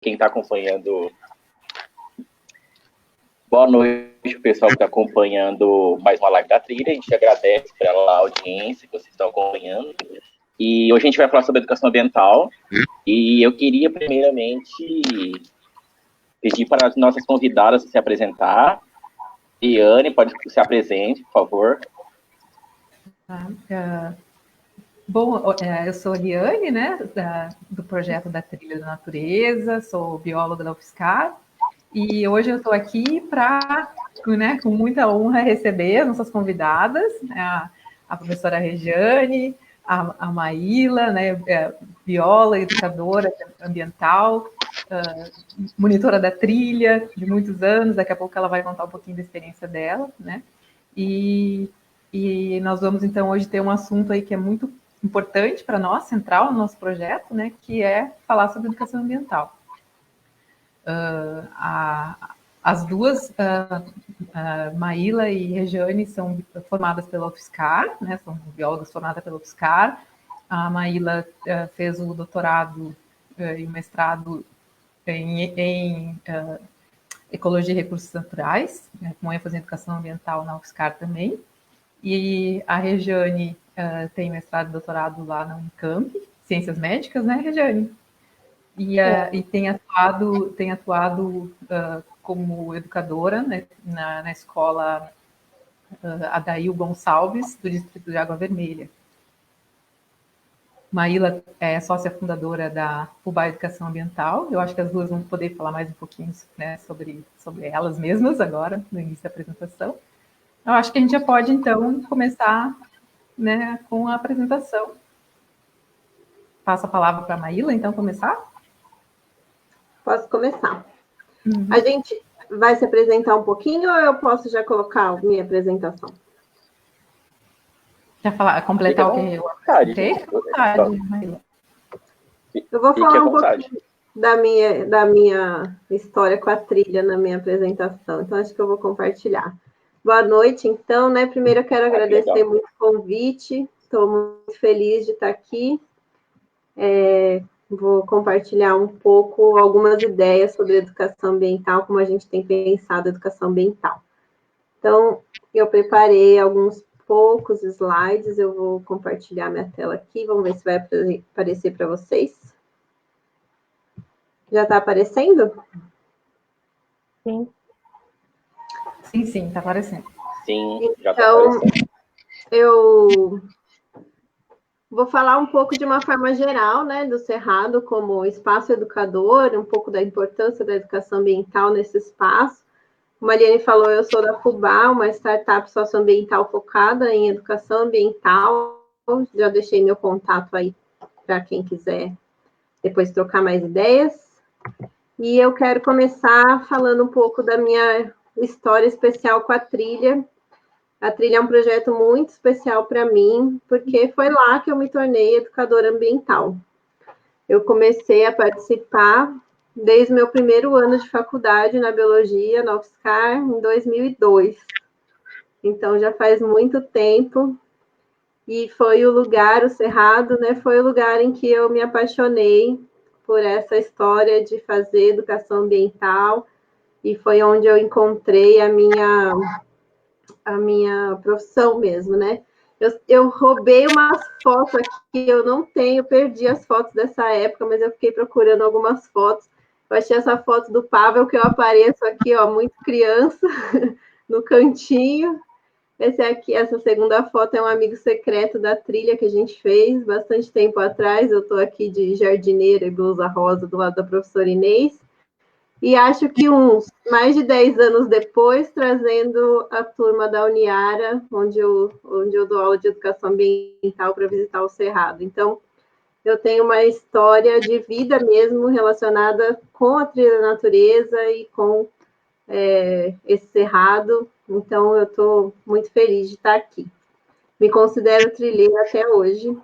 quem está acompanhando. Boa noite, pessoal que está acompanhando mais uma live da trilha. A gente agradece pela audiência que vocês estão acompanhando. E hoje a gente vai falar sobre educação ambiental. E eu queria, primeiramente, pedir para as nossas convidadas se apresentar. Liane, pode se apresente, por favor. Bom, eu sou a Liane, né, do projeto da Trilha da Natureza, sou bióloga da UFSCar, e hoje eu estou aqui para, né, com muita honra, receber as nossas convidadas, né, a professora Regiane, a Maíla, né, bióloga, educadora ambiental, monitora da trilha de muitos anos, daqui a pouco ela vai contar um pouquinho da experiência dela, né, e nós vamos, então, hoje ter um assunto aí que é muito importante para nós, central no nosso projeto, né, que é falar sobre educação ambiental. As duas, Maíla e Regiane, são formadas pela UFSCar, né, são biólogas formadas pela UFSCar. A Maíla fez o doutorado e o mestrado em Ecologia e Recursos Naturais, né, com ênfase em educação ambiental na UFSCar também. E a Regiane tem mestrado e doutorado lá na Unicamp, Ciências Médicas, né, Regiane? E tem atuado como educadora, né, na escola Adail Gonçalves, do Distrito de Água Vermelha. Maíla é sócia fundadora da FUBA Educação Ambiental. Eu acho que as duas vão poder falar mais um pouquinho, né, sobre elas mesmas agora, no início da apresentação. Eu acho que a gente já pode, então, começar, né, com a apresentação. Passo a palavra para a Maíla, então, começar? Posso começar. A gente vai se apresentar um pouquinho ou eu posso já colocar a minha apresentação? Quer falar, completar o que eu apresentei? Fica à vontade, Maíla. Eu vou falar um pouquinho da minha história com a trilha na minha apresentação, então acho que eu vou compartilhar. Boa noite, então, né? Primeiro eu quero agradecer muito o convite, estou muito feliz de estar aqui. Vou compartilhar um pouco algumas ideias sobre educação ambiental, como a gente tem pensado educação ambiental. Então, eu preparei alguns poucos slides, eu vou compartilhar minha tela aqui, vamos ver se vai aparecer para vocês. Já está aparecendo? Sim. Sim, está aparecendo. Sim, já está aparecendo. Então, eu vou falar um pouco de uma forma geral, né, do Cerrado como espaço educador, um pouco da importância da educação ambiental nesse espaço. Como a Liane falou, eu sou da FUBA, uma startup socioambiental focada em educação ambiental. Já deixei meu contato aí para quem quiser depois trocar mais ideias. E eu quero começar falando um pouco da minha história especial com a trilha. A trilha é um projeto muito especial para mim, porque foi lá que eu me tornei educadora ambiental. Eu comecei a participar desde o meu primeiro ano de faculdade na biologia, na UFSCar, em 2002. Então, já faz muito tempo. E foi o lugar, o Cerrado, né, foi o lugar em que eu me apaixonei por essa história de fazer educação ambiental. E foi onde eu encontrei a minha profissão mesmo, né? Eu roubei umas fotos aqui, eu não tenho, perdi as fotos dessa época, mas eu fiquei procurando algumas fotos. Eu achei essa foto do Pavel, que eu apareço aqui, ó, muito criança, no cantinho. Essa segunda foto é um amigo secreto da trilha que a gente fez bastante tempo atrás. Eu estou aqui de jardineira e blusa rosa do lado da professora Inês. E acho que uns mais de 10 anos depois, trazendo a turma da Uniara, onde eu dou aula de educação ambiental para visitar o Cerrado. Então, eu tenho uma história de vida mesmo relacionada com a trilha da natureza e com esse Cerrado. Então, eu estou muito feliz de estar aqui. Me considero trilheira até hoje.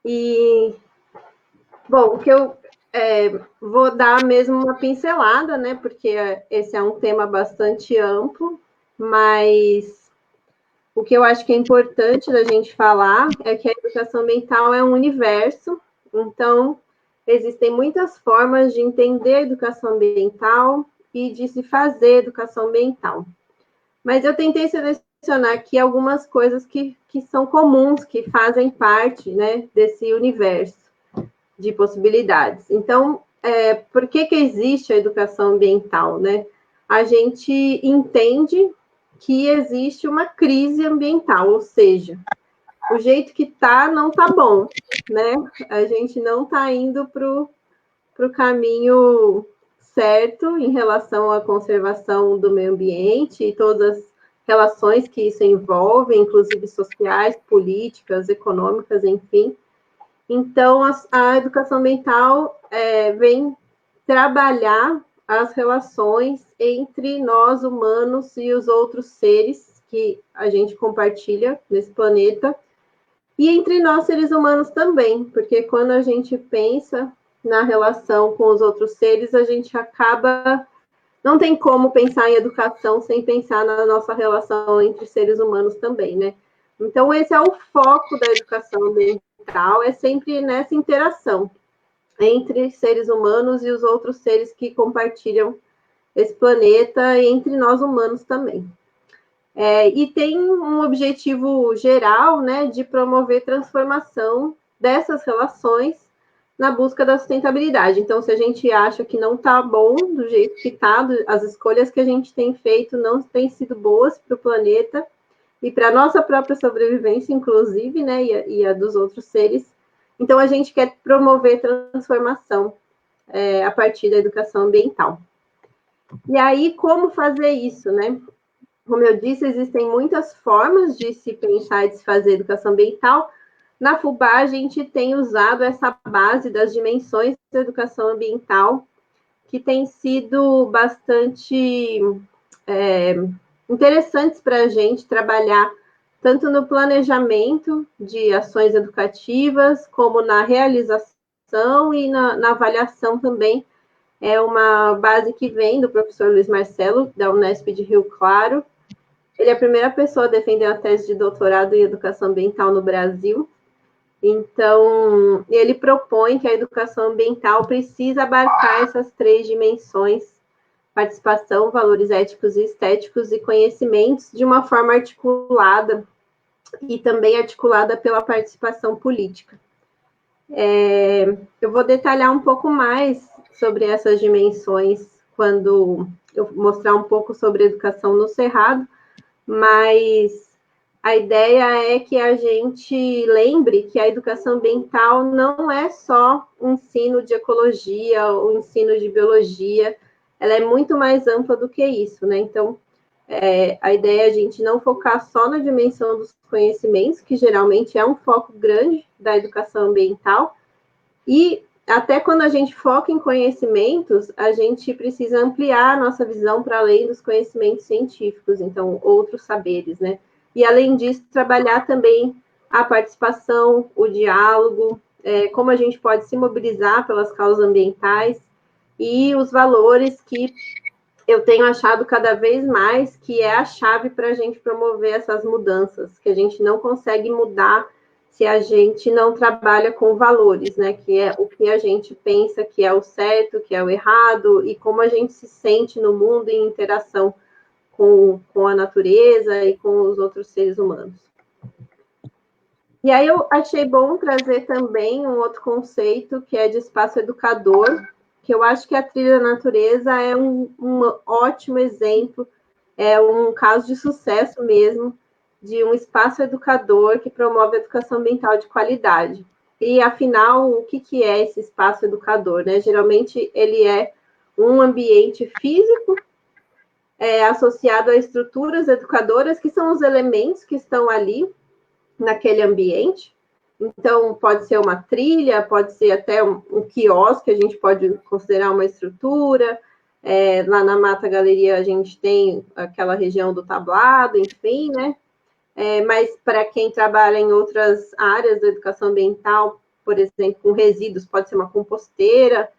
E, bom, o que eu vou dar mesmo uma pincelada, né? Porque esse é um tema bastante amplo, mas o que eu acho que é importante da gente falar é que a educação ambiental é um universo. Então, existem muitas formas de entender a educação ambiental e de se fazer educação ambiental. Mas eu tentei selecionar aqui algumas coisas que são comuns, que fazem parte, né, desse universo de possibilidades. Então, por que existe a educação ambiental, né? A gente entende que existe uma crise ambiental, ou seja, o jeito que está não está bom, né? A gente não está indo para o caminho certo em relação à conservação do meio ambiente e todas as relações que isso envolve, inclusive sociais, políticas, econômicas, enfim. Então, a educação ambiental vem trabalhar as relações entre nós, humanos, e os outros seres que a gente compartilha nesse planeta, e entre nós, seres humanos, também, porque quando a gente pensa na relação com os outros seres, a gente acaba... Não tem como pensar em educação sem pensar na nossa relação entre seres humanos também, né? Então, esse é o foco da educação ambiental, é sempre nessa interação entre seres humanos e os outros seres que compartilham esse planeta, e entre nós humanos também. E tem um objetivo geral, né, de promover transformação dessas relações na busca da sustentabilidade. Então, se a gente acha que não está bom do jeito que está, as escolhas que a gente tem feito não têm sido boas para o planeta e para a nossa própria sobrevivência, inclusive, né, e a dos outros seres, então a gente quer promover transformação a partir da educação ambiental. E aí, como fazer isso, né? Como eu disse, existem muitas formas de se pensar e de se fazer educação ambiental. Na FUBAR, a gente tem usado essa base das dimensões da educação ambiental, que tem sido bastante interessantes para a gente trabalhar, tanto no planejamento de ações educativas, como na realização e na avaliação também. É uma base que vem do professor Luiz Marcelo, da Unesp de Rio Claro. Ele é a primeira pessoa a defender a tese de doutorado em educação ambiental no Brasil. Então, ele propõe que a educação ambiental precisa abarcar essas 3 dimensões: participação, valores éticos e estéticos e conhecimentos, de uma forma articulada e também articulada pela participação política. Eu vou detalhar um pouco mais sobre essas dimensões quando eu mostrar um pouco sobre educação no Cerrado, mas a ideia é que a gente lembre que a educação ambiental não é só um ensino de ecologia ou ensino de biologia, ela é muito mais ampla do que isso, né? Então, a ideia é a gente não focar só na dimensão dos conhecimentos, que geralmente é um foco grande da educação ambiental, e até quando a gente foca em conhecimentos, a gente precisa ampliar a nossa visão para além dos conhecimentos científicos, então, outros saberes, né? E, além disso, trabalhar também a participação, o diálogo, como a gente pode se mobilizar pelas causas ambientais e os valores que eu tenho achado cada vez mais que é a chave para a gente promover essas mudanças, que a gente não consegue mudar se a gente não trabalha com valores, né? Que é o que a gente pensa que é o certo, que é o errado, e como a gente se sente no mundo em interação com a natureza e com os outros seres humanos. E aí eu achei bom trazer também um outro conceito, que é de espaço educador, que eu acho que a trilha da natureza é um ótimo exemplo, é um caso de sucesso mesmo, de um espaço educador que promove a educação ambiental de qualidade. E, afinal, o que é esse espaço educador, né? Geralmente, ele é um ambiente físico associado a estruturas educadoras, que são os elementos que estão ali naquele ambiente. Então, pode ser uma trilha, pode ser até um quiosque, a gente pode considerar uma estrutura. Lá na Mata Galeria, a gente tem aquela região do tablado, enfim, né? Mas para quem trabalha em outras áreas da educação ambiental, por exemplo, com resíduos, pode ser uma composteira,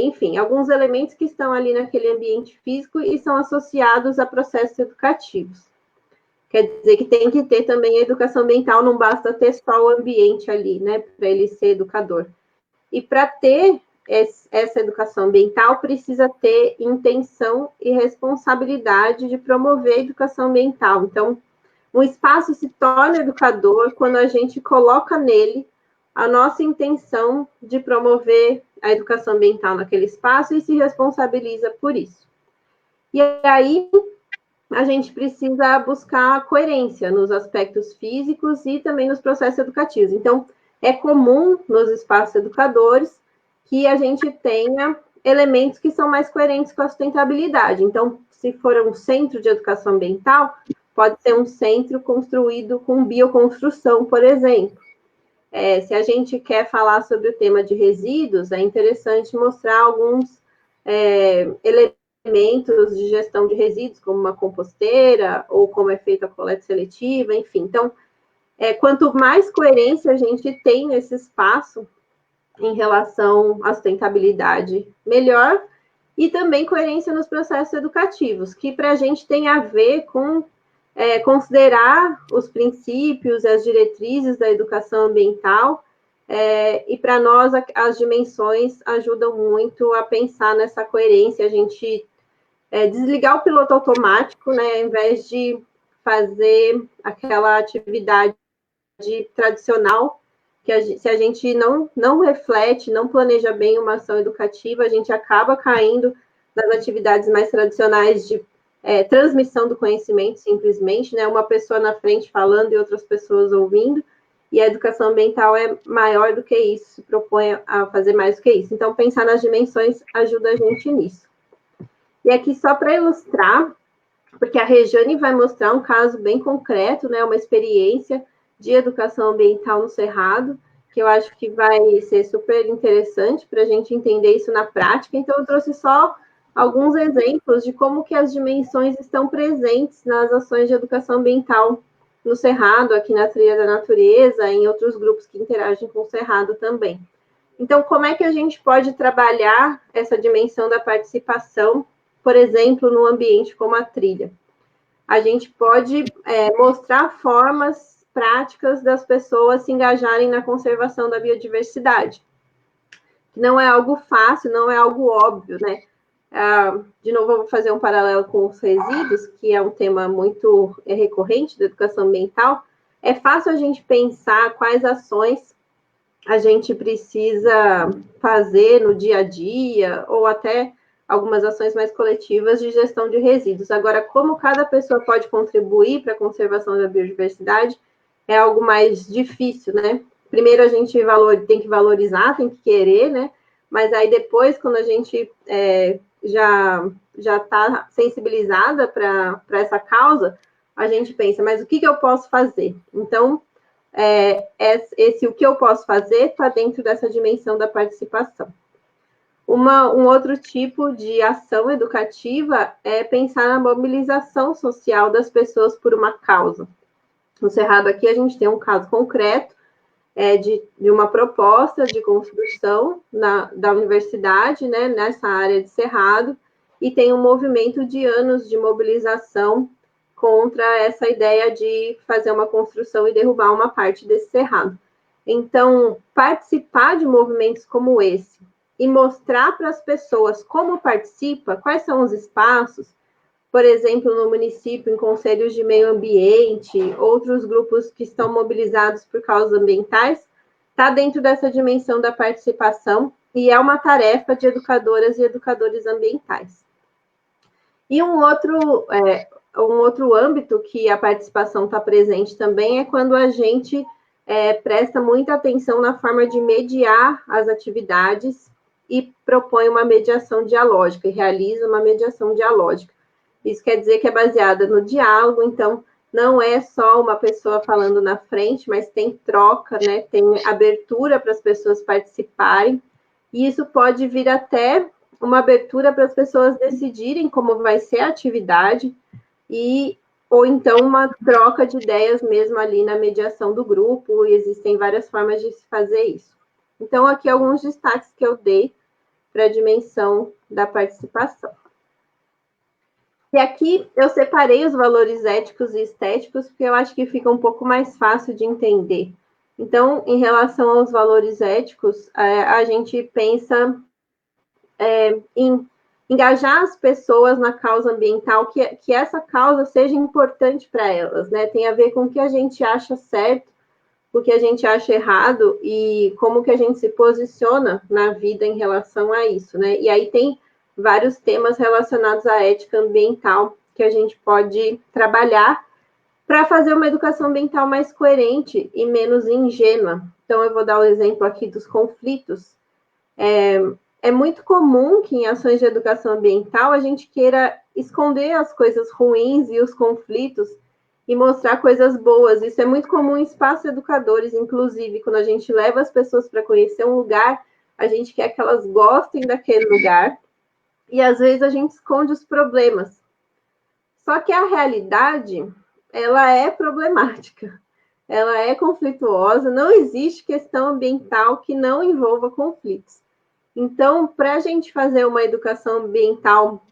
enfim, alguns elementos que estão ali naquele ambiente físico e são associados a processos educativos. Quer dizer que tem que ter também a educação ambiental, não basta ter só o ambiente ali, né, para ele ser educador. E para ter essa educação ambiental, precisa ter intenção e responsabilidade de promover a educação ambiental. Então, um espaço se torna educador quando a gente coloca nele a nossa intenção de promover a educação ambiental naquele espaço e se responsabiliza por isso. E aí, a gente precisa buscar coerência nos aspectos físicos e também nos processos educativos. Então, é comum nos espaços educadores que a gente tenha elementos que são mais coerentes com a sustentabilidade. Então, se for um centro de educação ambiental, pode ser um centro construído com bioconstrução, por exemplo. Se a gente quer falar sobre o tema de resíduos, é interessante mostrar alguns elementos de gestão de resíduos, como uma composteira, ou como é feita a coleta seletiva, enfim. Então, quanto mais coerência a gente tem nesse espaço em relação à sustentabilidade, melhor, e também coerência nos processos educativos, que para a gente tem a ver com considerar os princípios, as diretrizes da educação ambiental, e para nós as dimensões ajudam muito a pensar nessa coerência, a gente desligar o piloto automático, né, ao invés de fazer aquela atividade tradicional, que se a gente não reflete, não planeja bem uma ação educativa, a gente acaba caindo nas atividades mais tradicionais de transmissão do conhecimento, simplesmente, né? Uma pessoa na frente falando e outras pessoas ouvindo, e a educação ambiental é maior do que isso, se propõe a fazer mais do que isso. Então, pensar nas dimensões ajuda a gente nisso. E aqui, só para ilustrar, porque a Rejane vai mostrar um caso bem concreto, né? Uma experiência de educação ambiental no Cerrado, que eu acho que vai ser super interessante para a gente entender isso na prática. Então, eu trouxe só alguns exemplos de como que as dimensões estão presentes nas ações de educação ambiental no Cerrado, aqui na Trilha da Natureza, em outros grupos que interagem com o Cerrado também. Então, como é que a gente pode trabalhar essa dimensão da participação, por exemplo, num ambiente como a trilha? A gente pode mostrar formas práticas das pessoas se engajarem na conservação da biodiversidade. Não é algo fácil, não é algo óbvio, né? De novo, eu vou fazer um paralelo com os resíduos, que é um tema muito recorrente da educação ambiental. É fácil a gente pensar quais ações a gente precisa fazer no dia a dia, ou até algumas ações mais coletivas de gestão de resíduos. Agora, como cada pessoa pode contribuir para a conservação da biodiversidade, é algo mais difícil, né? Primeiro a gente tem que valorizar, tem que querer, né? Mas aí depois, quando a gente já está sensibilizada para essa causa, a gente pensa, mas o que eu posso fazer? Então, o que eu posso fazer está dentro dessa dimensão da participação. Um outro tipo de ação educativa é pensar na mobilização social das pessoas por uma causa. No Cerrado aqui a gente tem um caso concreto de uma proposta de construção da universidade, né, nessa área de Cerrado, e tem um movimento de anos de mobilização contra essa ideia de fazer uma construção e derrubar uma parte desse cerrado. Então, participar de movimentos como esse e mostrar para as pessoas como participa, quais são os espaços, por exemplo, no município, em conselhos de meio ambiente, outros grupos que estão mobilizados por causas ambientais, está dentro dessa dimensão da participação e é uma tarefa de educadoras e educadores ambientais. E um outro âmbito que a participação está presente também é quando a gente presta muita atenção na forma de mediar as atividades e propõe uma mediação dialógica, e realiza uma mediação dialógica. Isso quer dizer que é baseada no diálogo, então não é só uma pessoa falando na frente, mas tem troca, né? Tem abertura para as pessoas participarem, e isso pode vir até uma abertura para as pessoas decidirem como vai ser a atividade, ou então uma troca de ideias mesmo ali na mediação do grupo, e existem várias formas de se fazer isso. Então, aqui alguns destaques que eu dei para a dimensão da participação. E aqui eu separei os valores éticos e estéticos, porque eu acho que fica um pouco mais fácil de entender. Então, em relação aos valores éticos, a gente pensa em engajar as pessoas na causa ambiental, que essa causa seja importante para elas, né? Tem a ver com o que a gente acha certo, o que a gente acha errado e como que a gente se posiciona na vida em relação a isso, né? E aí tem vários temas relacionados à ética ambiental que a gente pode trabalhar para fazer uma educação ambiental mais coerente e menos ingênua. Então, eu vou dar o exemplo aqui dos conflitos. É muito comum que em ações de educação ambiental a gente queira esconder as coisas ruins e os conflitos e mostrar coisas boas. Isso é muito comum em espaços educadores, inclusive, quando a gente leva as pessoas para conhecer um lugar, a gente quer que elas gostem daquele lugar e às vezes a gente esconde os problemas. Só que a realidade, ela é problemática, ela é conflituosa, não existe questão ambiental que não envolva conflitos. Então, para a gente fazer uma educação ambiental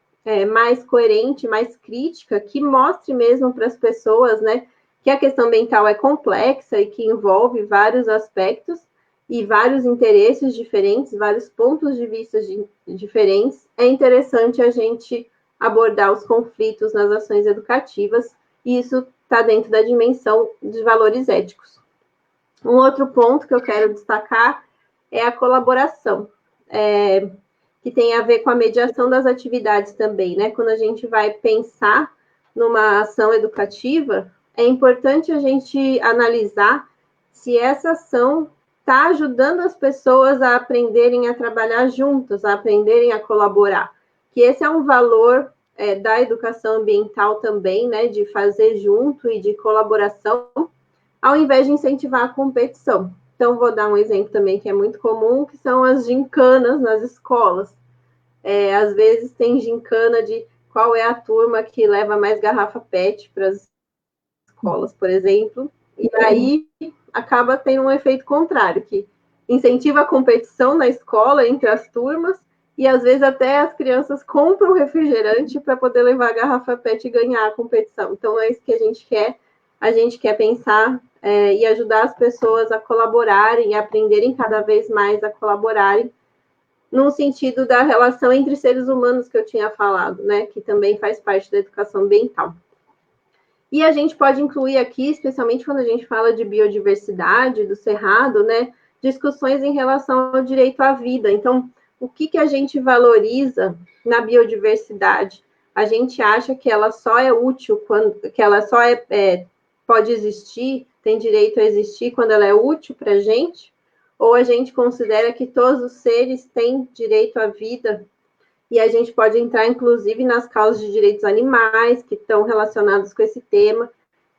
mais coerente, mais crítica, que mostre mesmo para as pessoas, né, que a questão ambiental é complexa e que envolve vários aspectos e vários interesses diferentes, vários pontos de vista diferentes, é interessante a gente abordar os conflitos nas ações educativas, e isso está dentro da dimensão de valores éticos. Um outro ponto que eu quero destacar é a colaboração. Que tem a ver com a mediação das atividades também, né? Quando a gente vai pensar numa ação educativa, é importante a gente analisar se essa ação está ajudando as pessoas a aprenderem a trabalhar juntas, a aprenderem a colaborar. Que esse é um valor da educação ambiental também, né? De fazer junto e de colaboração, ao invés de incentivar a competição. Então, vou dar um exemplo também que é muito comum, que são as gincanas nas escolas. Às vezes tem gincana de qual é a turma que leva mais garrafa PET para as escolas, por exemplo, e aí acaba tendo um efeito contrário, que incentiva a competição na escola entre as turmas, e às vezes até as crianças compram refrigerante para poder levar a garrafa PET e ganhar a competição. Então, é isso que a gente quer pensar e ajudar as pessoas a colaborarem, a aprenderem cada vez mais a colaborarem, no sentido da relação entre seres humanos que eu tinha falado, né, que também faz parte da educação ambiental. E a gente pode incluir aqui, especialmente quando a gente fala de biodiversidade, do cerrado, né, discussões em relação ao direito à vida. Então, o que a gente valoriza na biodiversidade? A gente acha que ela só é útil, que ela só pode existir, tem direito a existir quando ela é útil para a gente? Ou a gente considera que todos os seres têm direito à vida, e a gente pode entrar, inclusive, nas causas de direitos animais, que estão relacionados com esse tema.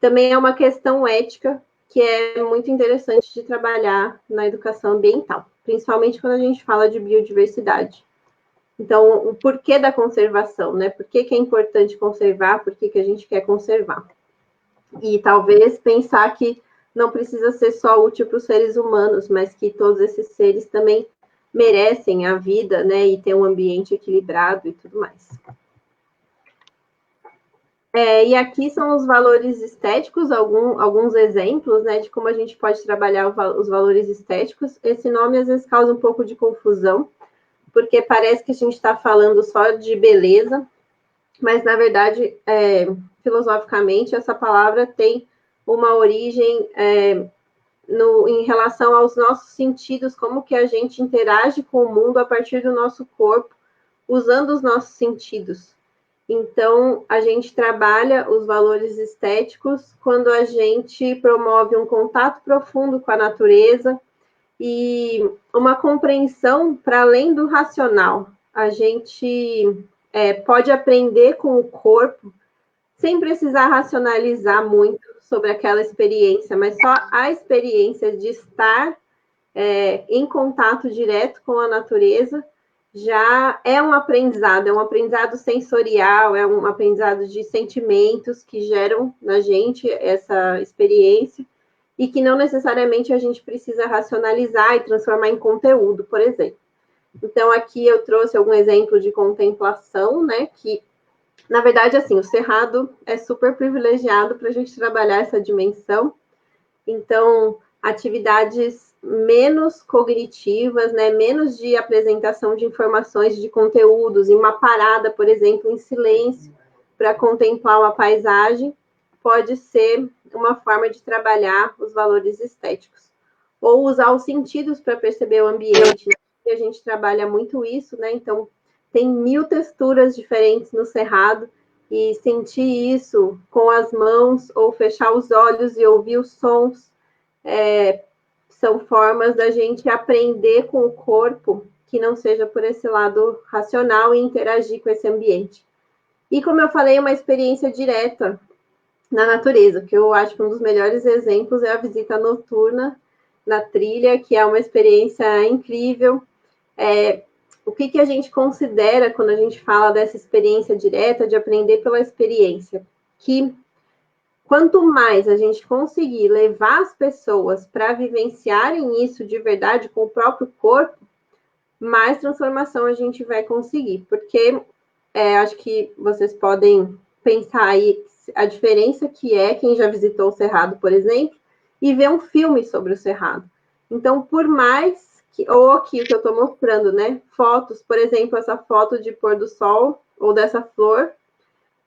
Também é uma questão ética, que é muito interessante de trabalhar na educação ambiental, principalmente quando a gente fala de biodiversidade. Então, o porquê da conservação, né? Por que é importante conservar, por que a gente quer conservar? E talvez pensar que não precisa ser só útil para os seres humanos, mas que todos esses seres também merecem a vida, né, e ter um ambiente equilibrado e tudo mais. E aqui são os valores estéticos, alguns exemplos, né, de como a gente pode trabalhar os valores estéticos. Esse nome às vezes causa um pouco de confusão, porque parece que a gente está falando só de beleza, mas na verdade, filosoficamente, essa palavra tem uma origem em relação aos nossos sentidos, como que a gente interage com o mundo a partir do nosso corpo, usando os nossos sentidos. Então, a gente trabalha os valores estéticos quando a gente promove um contato profundo com a natureza e uma compreensão para além do racional. A gente pode aprender com o corpo sem precisar racionalizar muito sobre aquela experiência, mas só a experiência de estar em contato direto com a natureza já é um aprendizado sensorial, é um aprendizado de sentimentos que geram na gente essa experiência e que não necessariamente a gente precisa racionalizar e transformar em conteúdo, por exemplo. Então, aqui eu trouxe algum exemplo de contemplação, né, que na verdade, assim, o Cerrado é super privilegiado para a gente trabalhar essa dimensão. Então, atividades menos cognitivas, né, menos de apresentação de informações, de conteúdos, em uma parada, por exemplo, em silêncio, para contemplar uma paisagem, pode ser uma forma de trabalhar os valores estéticos. Ou usar os sentidos para perceber o ambiente, né? A gente trabalha muito isso, né? Então, tem 1000 texturas diferentes no cerrado, e sentir isso com as mãos, ou fechar os olhos e ouvir os sons, são formas da gente aprender com o corpo, que não seja por esse lado racional, e interagir com esse ambiente. E, como eu falei, uma experiência direta na natureza, que eu acho que um dos melhores exemplos é a visita noturna na trilha, que é uma experiência incrível. O que a gente considera quando a gente fala dessa experiência direta, de aprender pela experiência? Que quanto mais a gente conseguir levar as pessoas para vivenciarem isso de verdade com o próprio corpo, mais transformação a gente vai conseguir. Porque acho que vocês podem pensar aí a diferença que é quem já visitou o Cerrado, por exemplo, e ver um filme sobre o Cerrado. Então, por mais que, ou aqui o que eu estou mostrando, né? Fotos, por exemplo, essa foto de pôr do sol, ou dessa flor,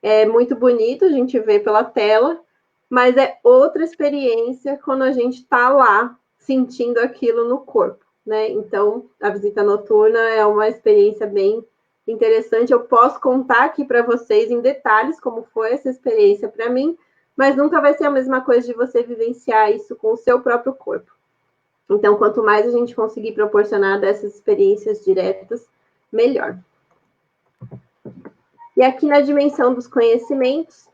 é muito bonito, a gente vê pela tela, mas é outra experiência quando a gente está lá, sentindo aquilo no corpo, né? Então, a visita noturna é uma experiência bem interessante. Eu posso contar aqui para vocês em detalhes como foi essa experiência para mim, mas nunca vai ser a mesma coisa de você vivenciar isso com o seu próprio corpo. Então, quanto mais a gente conseguir proporcionar dessas experiências diretas, melhor. E aqui na dimensão dos conhecimentos,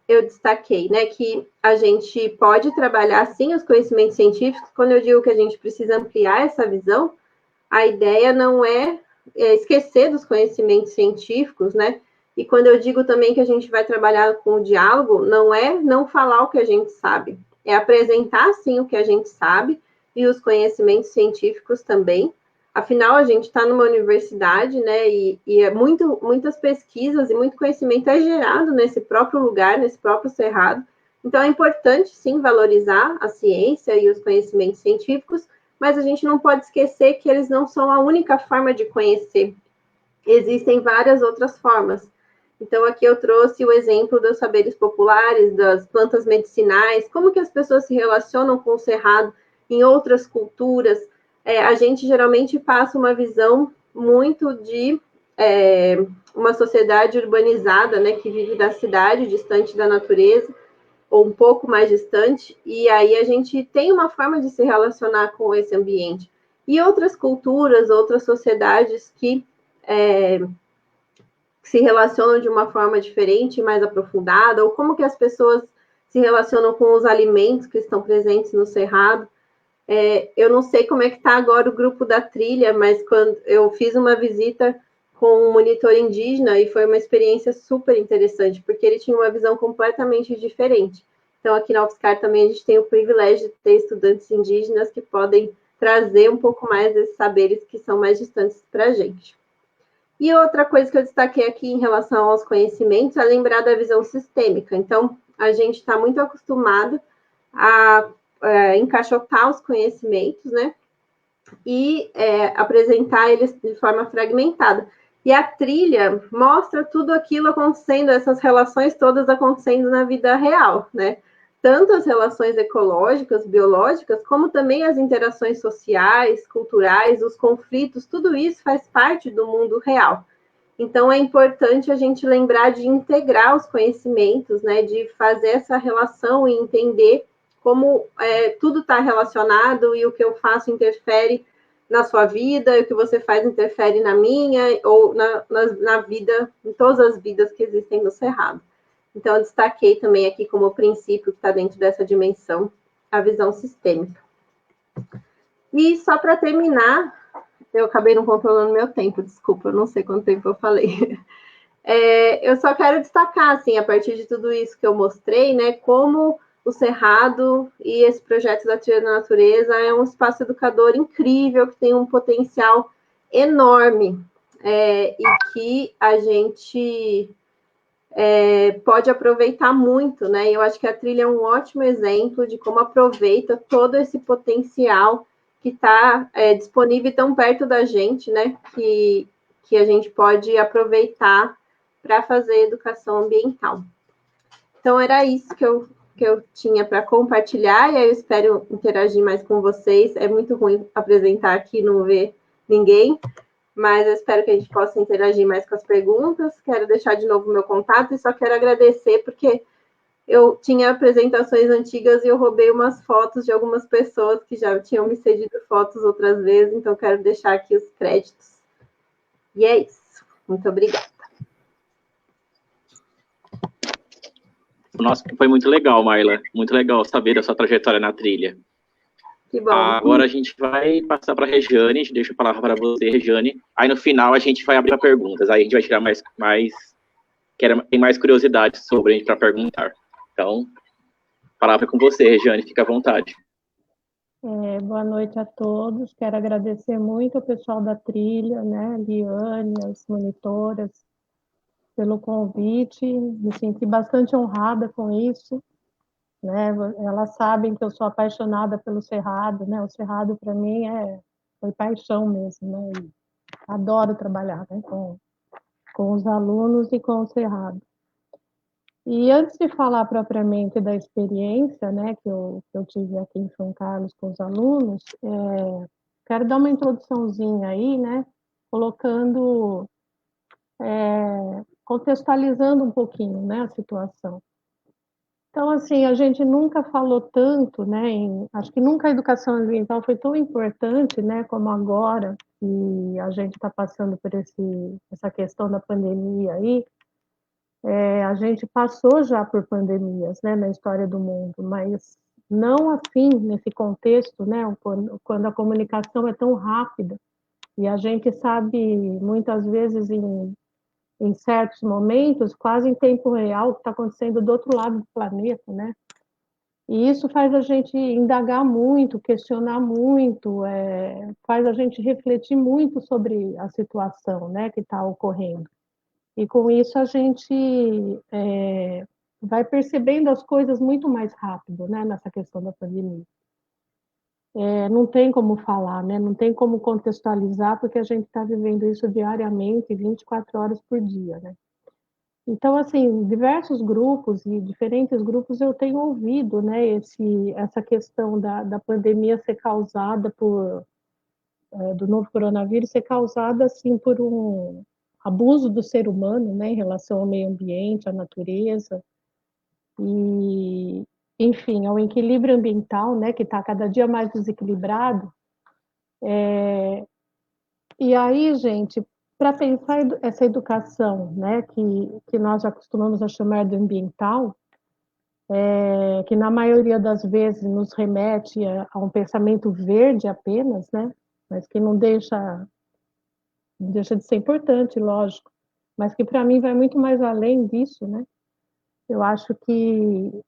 eu destaquei, né, que a gente pode trabalhar, sim, os conhecimentos científicos. Quando eu digo que a gente precisa ampliar essa visão, a ideia não é esquecer dos conhecimentos científicos, né? E quando eu digo também que a gente vai trabalhar com o diálogo, não é não falar o que a gente sabe, é apresentar, sim, o que a gente sabe e os conhecimentos científicos também. Afinal, a gente está numa universidade, né? E muitas pesquisas e muito conhecimento é gerado nesse próprio lugar, nesse próprio cerrado. Então, é importante, sim, valorizar a ciência e os conhecimentos científicos, mas a gente não pode esquecer que eles não são a única forma de conhecer. Existem várias outras formas. Então, aqui eu trouxe o exemplo dos saberes populares, das plantas medicinais, como que as pessoas se relacionam com o cerrado em outras culturas. A gente geralmente passa uma visão muito de uma sociedade urbanizada, né, que vive da cidade, distante da natureza, ou um pouco mais distante, e aí a gente tem uma forma de se relacionar com esse ambiente. E outras culturas, outras sociedades que se relacionam de uma forma diferente, mais aprofundada, ou como que as pessoas se relacionam com os alimentos que estão presentes no cerrado. Eu não sei como é que está agora o grupo da trilha, mas quando eu fiz uma visita com um monitor indígena, e foi uma experiência super interessante, porque ele tinha uma visão completamente diferente. Então, aqui na UFSCar também a gente tem o privilégio de ter estudantes indígenas que podem trazer um pouco mais desses saberes que são mais distantes para a gente. E outra coisa que eu destaquei aqui em relação aos conhecimentos é lembrar da visão sistêmica. Então, a gente está muito acostumado a encaixotar os conhecimentos, né? E apresentar eles de forma fragmentada. E a trilha mostra tudo aquilo acontecendo, essas relações todas acontecendo na vida real, né? Tanto as relações ecológicas, biológicas, como também as interações sociais, culturais, os conflitos, tudo isso faz parte do mundo real. Então, é importante a gente lembrar de integrar os conhecimentos, né? De fazer essa relação e entender como tudo está relacionado, e o que eu faço interfere na sua vida, e o que você faz interfere na minha, ou na vida, em todas as vidas que existem no Cerrado. Então, eu destaquei também aqui como princípio que está dentro dessa dimensão, a visão sistêmica. E só para terminar, eu acabei não controlando meu tempo, desculpa, eu não sei quanto tempo eu falei. Eu só quero destacar, assim, a partir de tudo isso que eu mostrei, né, como o Cerrado e esse projeto da Trilha da Natureza é um espaço educador incrível, que tem um potencial enorme, e que a gente pode aproveitar muito, né? Eu acho que a trilha é um ótimo exemplo de como aproveita todo esse potencial que está disponível tão perto da gente, né? Que a gente pode aproveitar para fazer educação ambiental. Então, era isso que eu tinha para compartilhar, e aí eu espero interagir mais com vocês. É muito ruim apresentar aqui e não ver ninguém, mas eu espero que a gente possa interagir mais com as perguntas. Quero deixar de novo o meu contato e só quero agradecer, porque eu tinha apresentações antigas e eu roubei umas fotos de algumas pessoas que já tinham me cedido fotos outras vezes, então quero deixar aqui os créditos. E é isso. Muito obrigada. Nossa, foi muito legal, Marla. Muito legal saber da sua trajetória na trilha. Que bom. Agora a gente vai passar para a Rejane, deixa a palavra para você, Rejane. Aí no final a gente vai abrir para perguntas. Aí a gente vai tirar tem mais curiosidade sobre a gente para perguntar. Então, a palavra é com você, Rejane, fica à vontade. Boa noite a todos. Quero agradecer muito ao pessoal da trilha, né, Liane, as monitoras, pelo convite. Me senti bastante honrada com isso, né? Elas sabem que eu sou apaixonada pelo Cerrado, né? O Cerrado para mim foi paixão mesmo, né? E adoro trabalhar, né, com os alunos e com o Cerrado. E antes de falar propriamente da experiência, né, que eu tive aqui em São Carlos com os alunos, quero dar uma introduçãozinha aí, né, colocando, contextualizando um pouquinho, né, a situação. Então, assim, a gente nunca falou tanto, né, acho que nunca a educação ambiental foi tão importante, né, como agora, e a gente está passando por essa questão da pandemia aí. A gente passou já por pandemias, né, na história do mundo, mas não assim, nesse contexto, né, quando a comunicação é tão rápida, e a gente sabe, muitas vezes, em certos momentos, quase em tempo real, o que está acontecendo do outro lado do planeta, né? E isso faz a gente indagar muito, questionar muito, faz a gente refletir muito sobre a situação, né, que está ocorrendo. E com isso a gente vai percebendo as coisas muito mais rápido, né, nessa questão da pandemia. Não tem como falar, né, não tem como contextualizar, porque a gente está vivendo isso diariamente, 24 horas por dia, né. Então, assim, diversos grupos e diferentes grupos eu tenho ouvido, né, essa questão da pandemia ser causada do novo coronavírus ser causada, assim, por um abuso do ser humano, né, em relação ao meio ambiente, à natureza, e, enfim, ao equilíbrio ambiental, né, que está cada dia mais desequilibrado. E aí, gente, para pensar essa educação, né, que nós já costumamos a chamar de ambiental, que na maioria das vezes nos remete a um pensamento verde apenas, né, mas que não deixa de ser importante, lógico, mas que para mim vai muito mais além disso, né? Eu acho que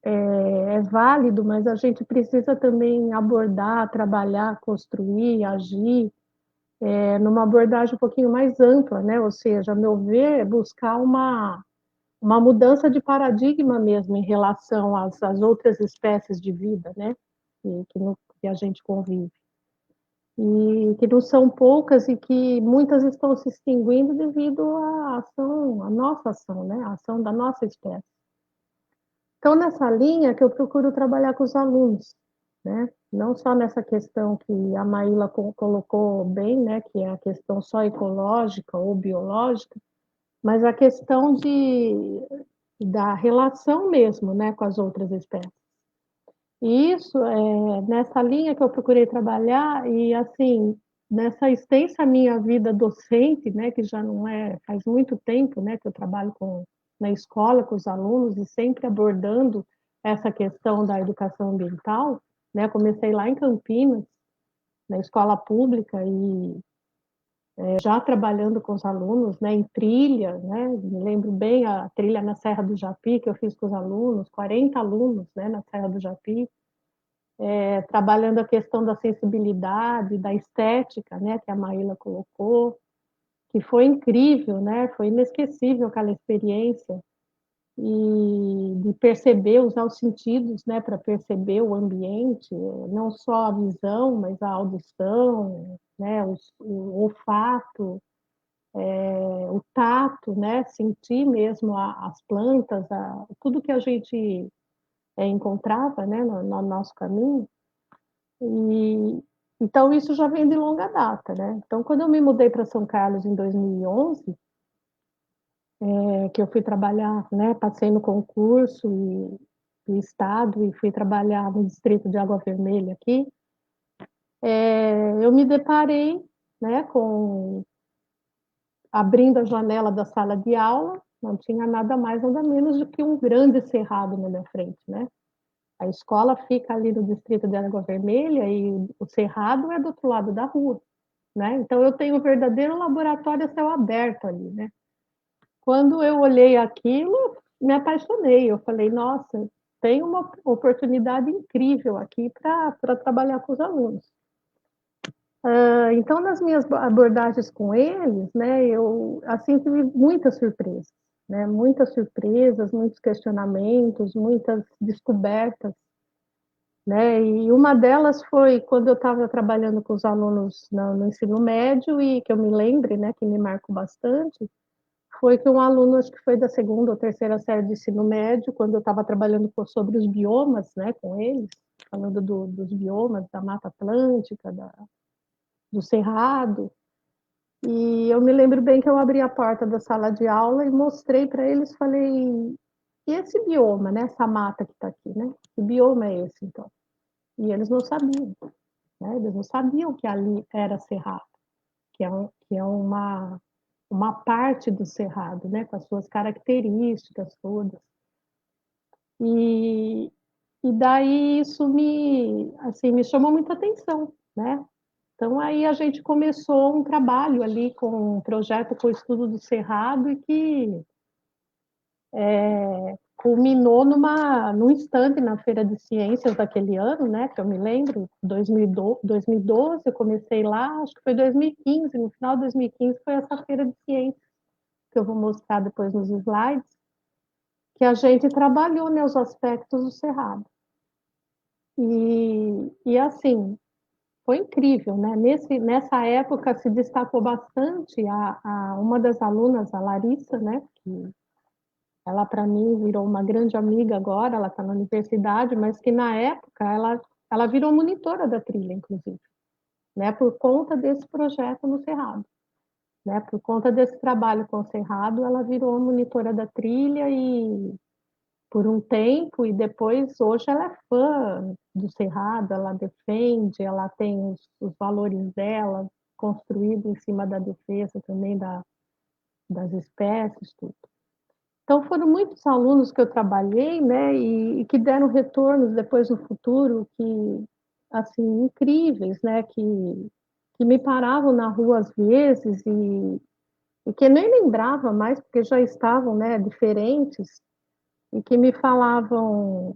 é válido, mas a gente precisa também abordar, trabalhar, construir, agir numa abordagem um pouquinho mais ampla, né? Ou seja, a meu ver, buscar uma mudança de paradigma mesmo em relação às outras espécies de vida, né? Que a gente convive. E que não são poucas e que muitas estão se extinguindo devido à ação, à nossa ação, né? A ação da nossa espécie. Então, nessa linha que eu procuro trabalhar com os alunos, né? Não só nessa questão que a Maíla colocou bem, né? Que é a questão só ecológica ou biológica, mas a questão da relação mesmo, né? Com as outras espécies. E isso é nessa linha que eu procurei trabalhar e, assim, nessa extensa minha vida docente, né, que já não faz muito tempo, né, que eu trabalho na escola com os alunos e sempre abordando essa questão da educação ambiental, né, comecei lá em Campinas, na escola pública e já trabalhando com os alunos, né, em trilha, né, me lembro bem a trilha na Serra do Japi que eu fiz com os alunos, 40 alunos, né, na Serra do Japi, trabalhando a questão da sensibilidade, da estética, né, que a Maíla colocou, que foi incrível, né? Foi inesquecível aquela experiência e de perceber, usar os sentidos, né, para perceber o ambiente, não só a visão, mas a audição, né, o olfato, o tato, né, sentir mesmo as plantas, tudo que a gente encontrava, né, no nosso caminho. E então isso já vem de longa data, né? Então, quando eu me mudei para São Carlos em 2011, que eu fui trabalhar, né, passei no concurso do estado e fui trabalhar no distrito de Água Vermelha aqui, eu me deparei, né, com abrindo a janela da sala de aula, não tinha nada mais, nada menos do que um grande cerrado na minha frente, né? A escola fica ali no distrito de Água Vermelha e o cerrado é do outro lado da rua, né? Então eu tenho um verdadeiro laboratório a céu aberto ali, né? Quando eu olhei aquilo, me apaixonei. Eu falei, nossa, tem uma oportunidade incrível aqui para trabalhar com os alunos. Então, nas minhas abordagens com eles, né, eu assim tive muitas surpresas, né, muitas surpresas, muitos questionamentos, muitas descobertas, né, e uma delas foi quando eu estava trabalhando com os alunos no ensino médio e que eu me lembre, né, que me marcou bastante, foi que um aluno, acho que foi da segunda ou terceira série de ensino médio, quando eu estava trabalhando sobre os biomas, né, com eles, falando dos biomas da Mata Atlântica, do Cerrado, e eu me lembro bem que eu abri a porta da sala de aula e mostrei para eles, falei, e esse bioma, né, essa mata que está aqui, né, que bioma é esse, então? E eles não sabiam, né, eles não sabiam que ali era Cerrado, que é uma parte do cerrado, né, com as suas características todas. E daí isso me chamou muita atenção, né? Então aí a gente começou um trabalho ali com um projeto com o estudo do cerrado e que culminou num stand na Feira de Ciências daquele ano, né, que eu me lembro, 2012, eu comecei lá, acho que foi 2015, no final de 2015 foi essa Feira de Ciências, que eu vou mostrar depois nos slides, que a gente trabalhou, né, os aspectos do cerrado. E assim, foi incrível, né? Nessa época se destacou bastante uma das alunas, a Larissa, né? Que ela, para mim, virou uma grande amiga agora, ela está na universidade, mas que na época ela virou monitora da trilha, inclusive, né? Por conta desse projeto no Cerrado. Né, por conta desse trabalho com o Cerrado, ela virou monitora da trilha e por um tempo, e depois, hoje ela é fã do Cerrado, ela defende, ela tem os valores dela construídos em cima da defesa também das espécies, tudo. Então, foram muitos alunos que eu trabalhei, né, e que deram retornos depois no futuro, que, assim, incríveis, né, que me paravam na rua às vezes e que nem lembrava mais, porque já estavam, né, diferentes, e que me falavam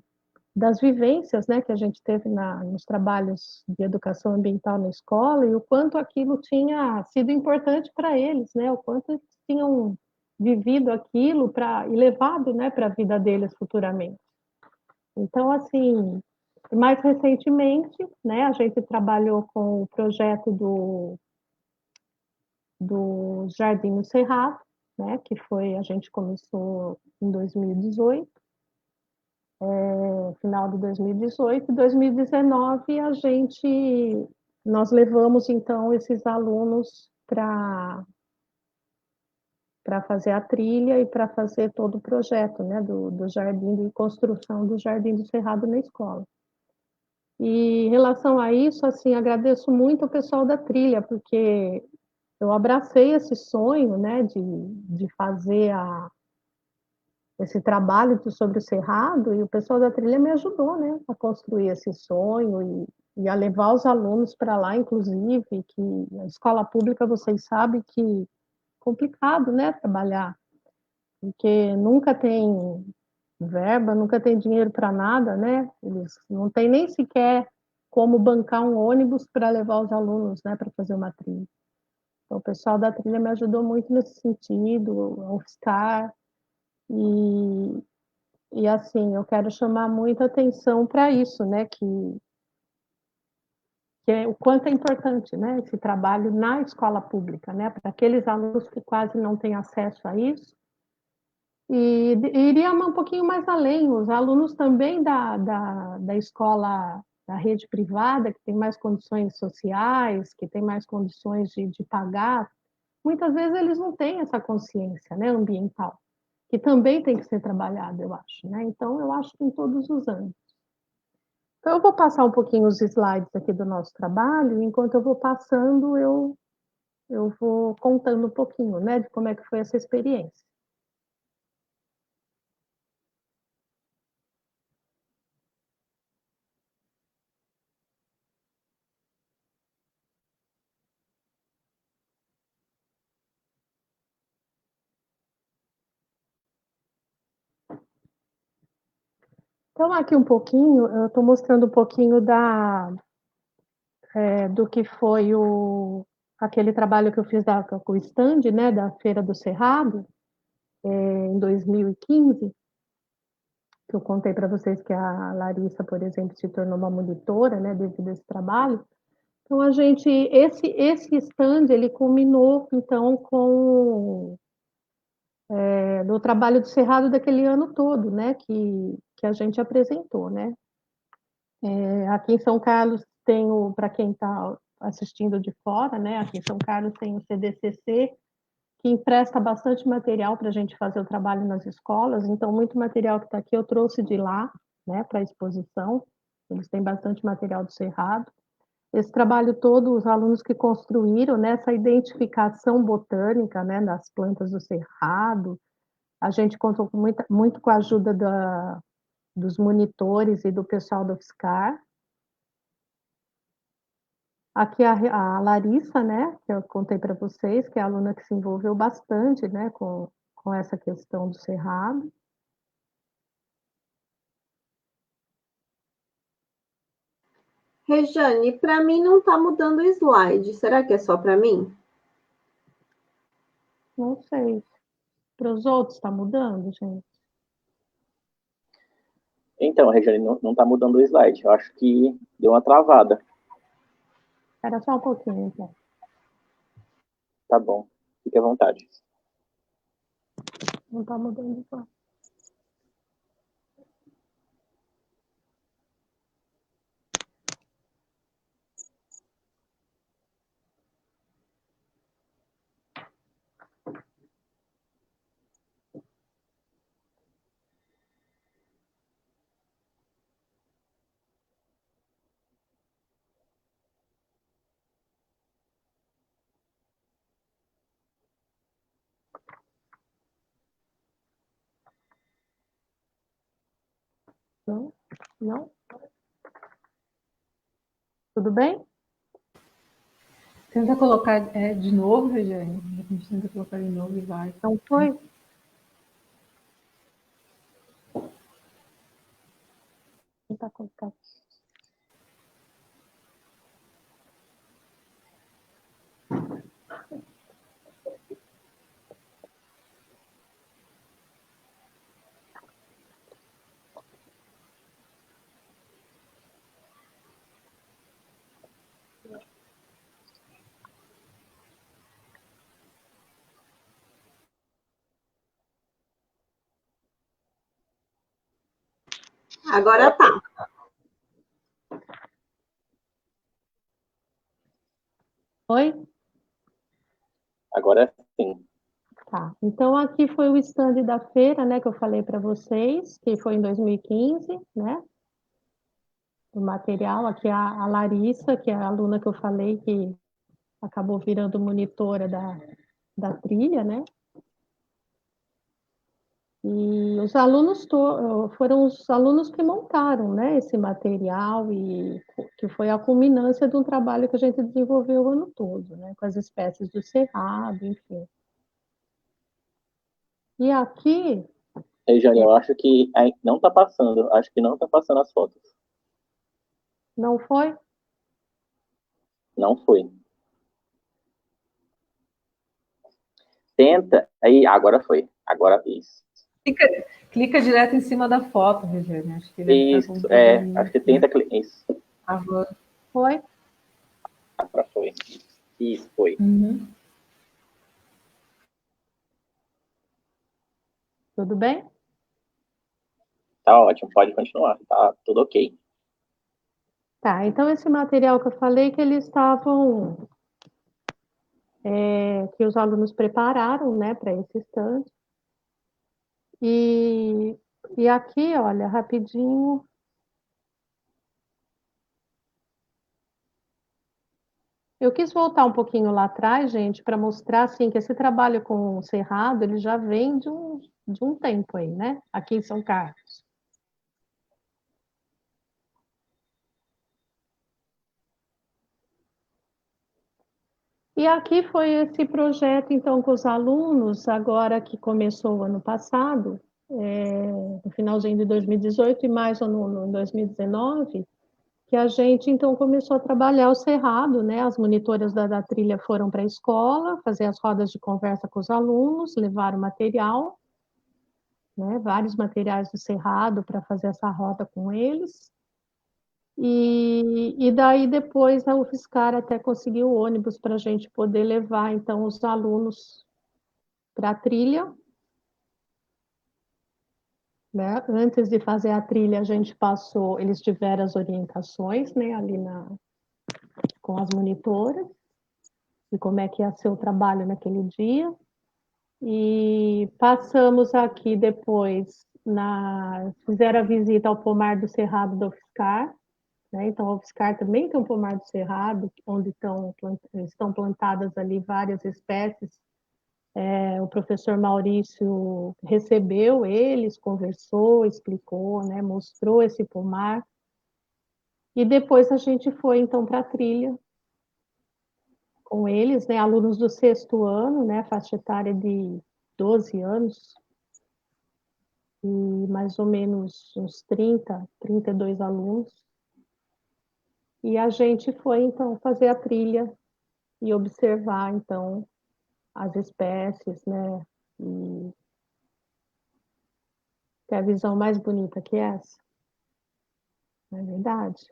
das vivências, né, que a gente teve nos trabalhos de educação ambiental na escola e o quanto aquilo tinha sido importante para eles, né, o quanto eles tinham vivido aquilo e levado, né, para a vida deles futuramente. Então, assim, mais recentemente, né, a gente trabalhou com o projeto do Jardim no Cerrado, né, que a gente começou em 2018, final de 2018, 2019 nós levamos então esses alunos para fazer a trilha e para fazer todo o projeto, né, do jardim, de construção do Jardim do Cerrado na escola. E em relação a isso, assim, agradeço muito o pessoal da trilha, porque eu abracei esse sonho, né, de fazer esse trabalho sobre o Cerrado, e o pessoal da trilha me ajudou, né, a construir esse sonho e a levar os alunos para lá, inclusive, que a escola pública, vocês sabem que é complicado, né, trabalhar, porque nunca tem verba, nunca tem dinheiro para nada, né, eles não têm nem sequer como bancar um ônibus para levar os alunos, né, para fazer uma trilha. Então, o pessoal da trilha me ajudou muito nesse sentido, a UFSCar, e assim, eu quero chamar muita atenção para isso, né, que é o quanto é importante, né, esse trabalho na escola pública, né, para aqueles alunos que quase não têm acesso a isso. E iria um pouquinho mais além, os alunos também da escola, da rede privada, que tem mais condições sociais, que tem mais condições de pagar, muitas vezes eles não têm essa consciência, né, ambiental, que também tem que ser trabalhada, eu acho, né? Então, eu acho que em todos os anos. Então, eu vou passar um pouquinho os slides aqui do nosso trabalho, e enquanto eu vou passando, eu vou contando um pouquinho, né, de como é que foi essa experiência. Então, aqui um pouquinho, eu estou mostrando um pouquinho do que foi aquele trabalho que eu fiz com o stand, né, da Feira do Cerrado, em 2015, que eu contei para vocês que a Larissa, por exemplo, se tornou uma monitora, né, devido a esse trabalho. Então, esse stand, ele culminou, então, com do trabalho do Cerrado daquele ano todo, né, que a gente apresentou, né. Aqui em São Carlos tem para quem está assistindo de fora, né, aqui em São Carlos tem o CDCC, que empresta bastante material para a gente fazer o trabalho nas escolas, então muito material que está aqui eu trouxe de lá, né, para a exposição, eles têm bastante material do Cerrado. Esse trabalho todo, os alunos que construíram, né, essa identificação botânica, né, das plantas do Cerrado, a gente contou muito com a ajuda dos monitores e do pessoal do UFSCar. Aqui a Larissa, né, que eu contei para vocês, que é a aluna que se envolveu bastante, né, com essa questão do cerrado. Rejane, para mim não está mudando o slide. Será que é só para mim? Não sei. Para os outros está mudando, gente? Então, Regiane, não está mudando o slide. Eu acho que deu uma travada. Era só um pouquinho, então. Tá bom. Fique à vontade. Não está mudando, então. Não? Não? Tudo bem? Tenta colocar de novo, Regiane. A gente tenta colocar de novo e vai. Não foi? Tentar colocar. Agora tá. Oi? Agora sim. Tá. Então, aqui foi o stand da feira, né, que eu falei para vocês, que foi em 2015, né? O material, aqui a Larissa, que é a aluna que eu falei que acabou virando monitora da trilha, né? E os alunos foram os alunos que montaram, né, esse material e que foi a culminância de um trabalho que a gente desenvolveu o ano todo, né, com as espécies do cerrado, enfim. E aqui... Regiane, eu acho que não está passando. Acho que não está passando as fotos. Não foi? Não foi. Tenta, aí, agora foi. Agora isso. Clica direto em cima da foto, Regiane. Acho que deve estar com um Isso, acho probleminha. que tenta isso. Foi? Agora foi. Isso, foi. Uhum. Tudo bem? Tá ótimo, pode continuar, tá tudo ok. Tá, então esse material que eu falei que eles estavam, que os alunos prepararam, né, para esse instante. E aqui, olha, rapidinho. Eu quis voltar um pouquinho lá atrás, gente, para mostrar, assim, que esse trabalho com o Cerrado, ele já vem de um tempo aí, né, aqui em São Carlos. E aqui foi esse projeto, então, com os alunos, agora que começou o ano passado, no finalzinho de 2018 e mais no 2019, que a gente, então, começou a trabalhar o Cerrado, né? As monitoras da trilha foram para a escola, fazer as rodas de conversa com os alunos, levaram material, né? Vários materiais do Cerrado para fazer essa roda com eles. E daí depois a UFSCar até conseguiu o ônibus para a gente poder levar então os alunos para a trilha, né? Antes de fazer a trilha a gente passou, eles tiveram as orientações, né? Ali com as monitoras de como é que ia ser o trabalho naquele dia e passamos aqui depois fizeram a visita ao pomar do Cerrado da UFSCar. Né? Então, a UFSCar também tem um pomar do Cerrado, onde estão plantadas ali várias espécies. O professor Maurício recebeu eles, conversou, explicou, né? Mostrou esse pomar. E depois a gente foi, então, para a trilha com eles, né? Alunos do 6º ano, né? Faixa etária de 12 anos, e mais ou menos uns 32 alunos. E a gente foi, então, fazer a trilha e observar, então, as espécies, né? E ter a visão mais bonita que essa, não é verdade?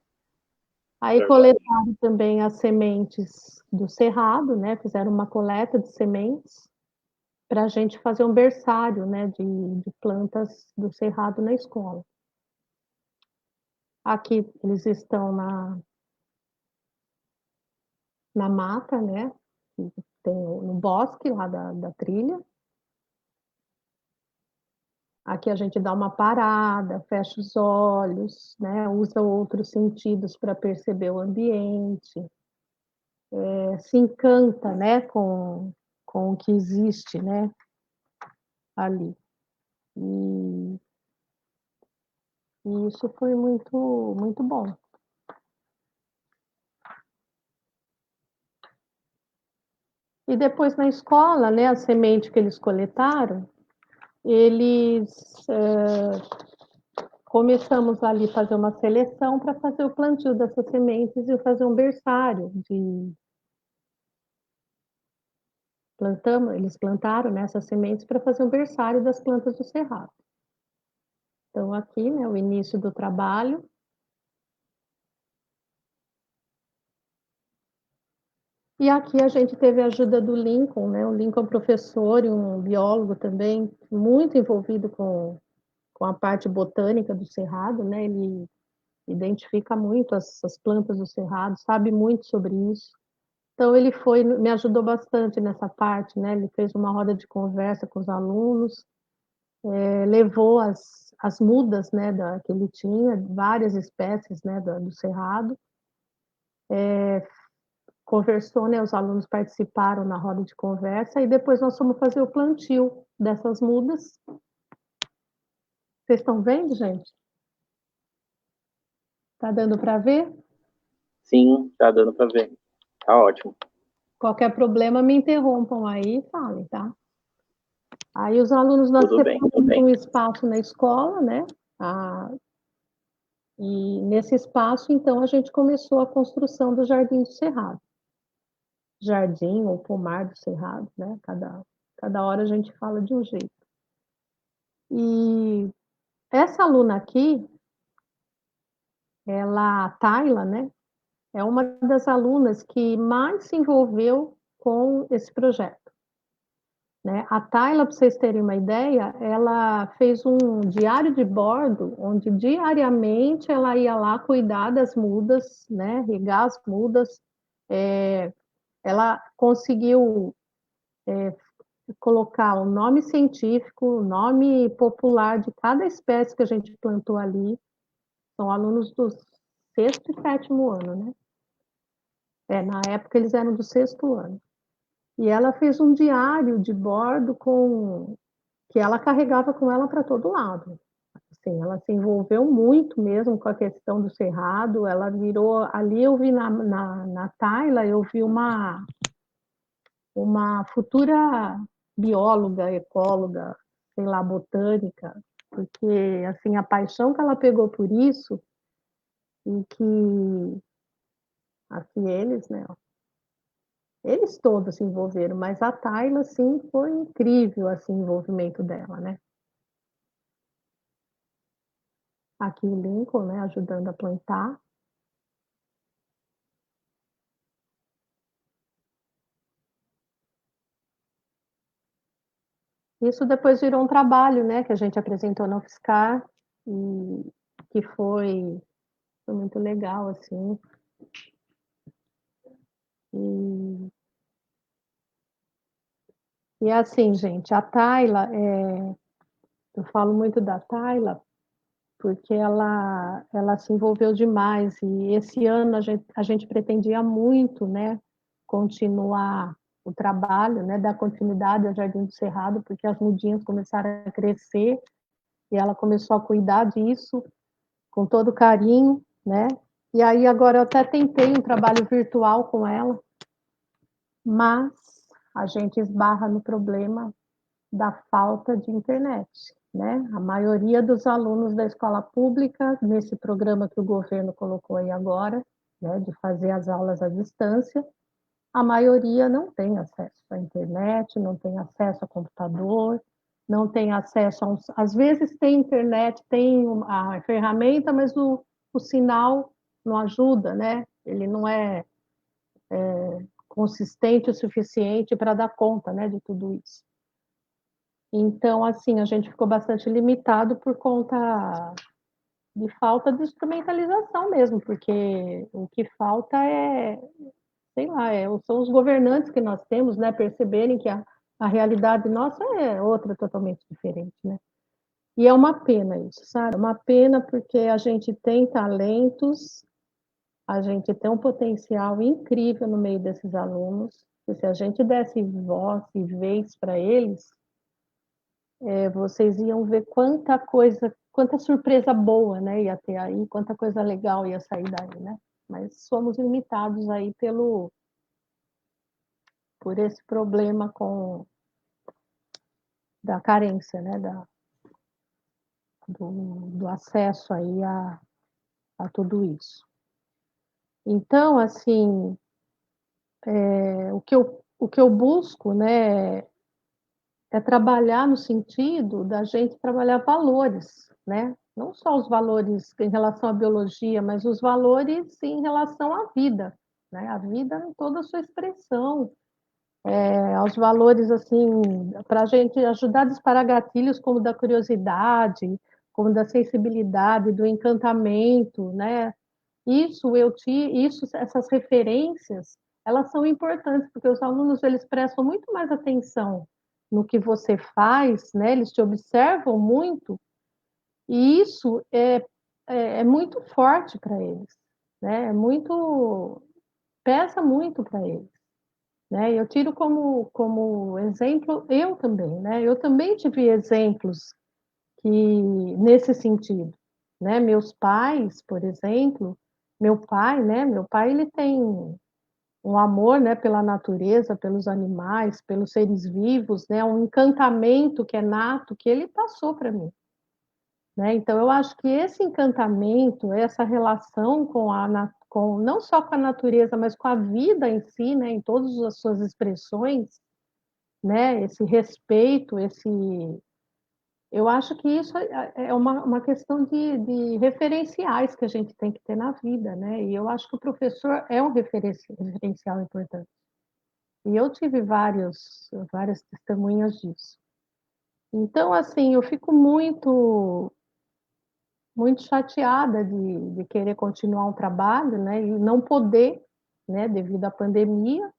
Aí coletaram também as sementes do cerrado, né? Fizeram uma coleta de sementes para a gente fazer um berçário, né? De plantas do cerrado na escola. Aqui eles estão na mata, né? Tem no bosque lá da trilha. Aqui a gente dá uma parada, fecha os olhos, né? Usa outros sentidos para perceber o ambiente, se encanta, né? Com o que existe, né? Ali. E isso foi muito, muito bom. E depois na escola, né? A semente que eles coletaram, eles começamos ali a fazer uma seleção para fazer o plantio dessas sementes e fazer um berçário eles plantaram, né, essas sementes para fazer um berçário das plantas do cerrado. Então aqui, né, o início do trabalho. E aqui a gente teve a ajuda do Lincoln, né? O Lincoln é um professor e um biólogo também, muito envolvido com a parte botânica do cerrado, né? Ele identifica muito as plantas do cerrado, sabe muito sobre isso. Então ele me ajudou bastante nessa parte, né? Ele fez uma roda de conversa com os alunos, levou as mudas, né? Que ele tinha, várias espécies, né? Do cerrado. Conversou, né? Os alunos participaram na roda de conversa e depois nós fomos fazer o plantio dessas mudas. Vocês estão vendo, gente? Tá dando para ver? Sim, tá dando para ver. Tá ótimo. Qualquer problema, me interrompam aí e falem, tá? Aí os alunos nós separamos um espaço na escola, né? E nesse espaço, então, a gente começou a construção do Jardim do Cerrado. Jardim ou pomar do Cerrado, né? Cada hora a gente fala de um jeito. E essa aluna aqui, a Tayla, né, é uma das alunas que mais se envolveu com esse projeto. Né? A Tayla, para vocês terem uma ideia, ela fez um diário de bordo, onde diariamente ela ia lá cuidar das mudas, né? Regar as mudas. Ela conseguiu colocar o nome científico, o nome popular de cada espécie que a gente plantou ali. São alunos do 6º e 7º ano, né? Na época eles eram do 6º ano. E ela fez um diário de bordo que ela carregava com ela para todo lado. Assim, ela se envolveu muito mesmo com a questão do cerrado. Ela virou, ali eu vi na Tayla, eu vi uma futura bióloga, ecóloga, sei lá, botânica, porque assim a paixão que ela pegou por isso e que assim eles, né? Eles todos se envolveram, mas a Tayla, assim, foi incrível, assim, o envolvimento dela, né? Aqui o Lincoln, né, ajudando a plantar. Isso depois virou um trabalho, né, que a gente apresentou na UFSCar, e que foi muito legal, assim. E assim, gente, a Tayla, eu falo muito da Tayla, porque ela se envolveu demais, e esse ano a gente pretendia muito, né, continuar o trabalho, né, dar continuidade ao Jardim do Cerrado, porque as mudinhas começaram a crescer, e ela começou a cuidar disso com todo carinho, né, e aí agora eu até tentei um trabalho virtual com ela, mas a gente esbarra no problema da falta de internet, né? A maioria dos alunos da escola pública, nesse programa que o governo colocou aí agora, né, de fazer as aulas à distância, a maioria não tem acesso à internet, não tem acesso a computador, não tem acesso às vezes tem internet, tem a ferramenta, mas o sinal não ajuda, né? Ele não é consistente o suficiente para dar conta, né, de tudo isso. Então, assim, a gente ficou bastante limitado por conta de falta de instrumentalização mesmo, porque o que falta sei lá, são os governantes que nós temos, né, perceberem que a realidade nossa é outra totalmente diferente, né? E é uma pena isso, sabe? É uma pena porque a gente tem talentos, a gente tem um potencial incrível no meio desses alunos, e se a gente desse voz e vez para eles, vocês iam ver quanta coisa, quanta surpresa boa, né, ia ter aí, quanta coisa legal ia sair daí, né? Mas somos limitados aí por esse problema da carência, né, do acesso aí a tudo isso. Então, assim, o que eu busco, né, é trabalhar no sentido da gente trabalhar valores, né? Não só os valores em relação à biologia, mas os valores em relação à vida, né? A vida em toda a sua expressão, aos valores, assim, para a gente ajudar a disparar gatilhos como da curiosidade, como da sensibilidade, do encantamento, né? Essas referências, elas são importantes, porque os alunos, eles prestam muito mais atenção no que você faz, né? Eles te observam muito, e isso é muito forte para eles, né? Pesa muito para eles, né? Eu tiro como exemplo eu também, né? Eu também tive exemplos que nesse sentido, né? Meus pais, por exemplo, meu pai ele tem um amor, né, pela natureza, pelos animais, pelos seres vivos, né, um encantamento que é nato que ele passou para mim, né? Então eu acho que esse encantamento, essa relação com não só com a natureza, mas com a vida em si, né, em todas as suas expressões, né? Esse respeito, eu acho que isso é uma questão de referenciais que a gente tem que ter na vida, né? E eu acho que o professor é um referencial importante. E eu tive várias testemunhas disso. Então, assim, eu fico muito chateada de querer continuar um trabalho, né? E não poder, né? Devido à pandemia,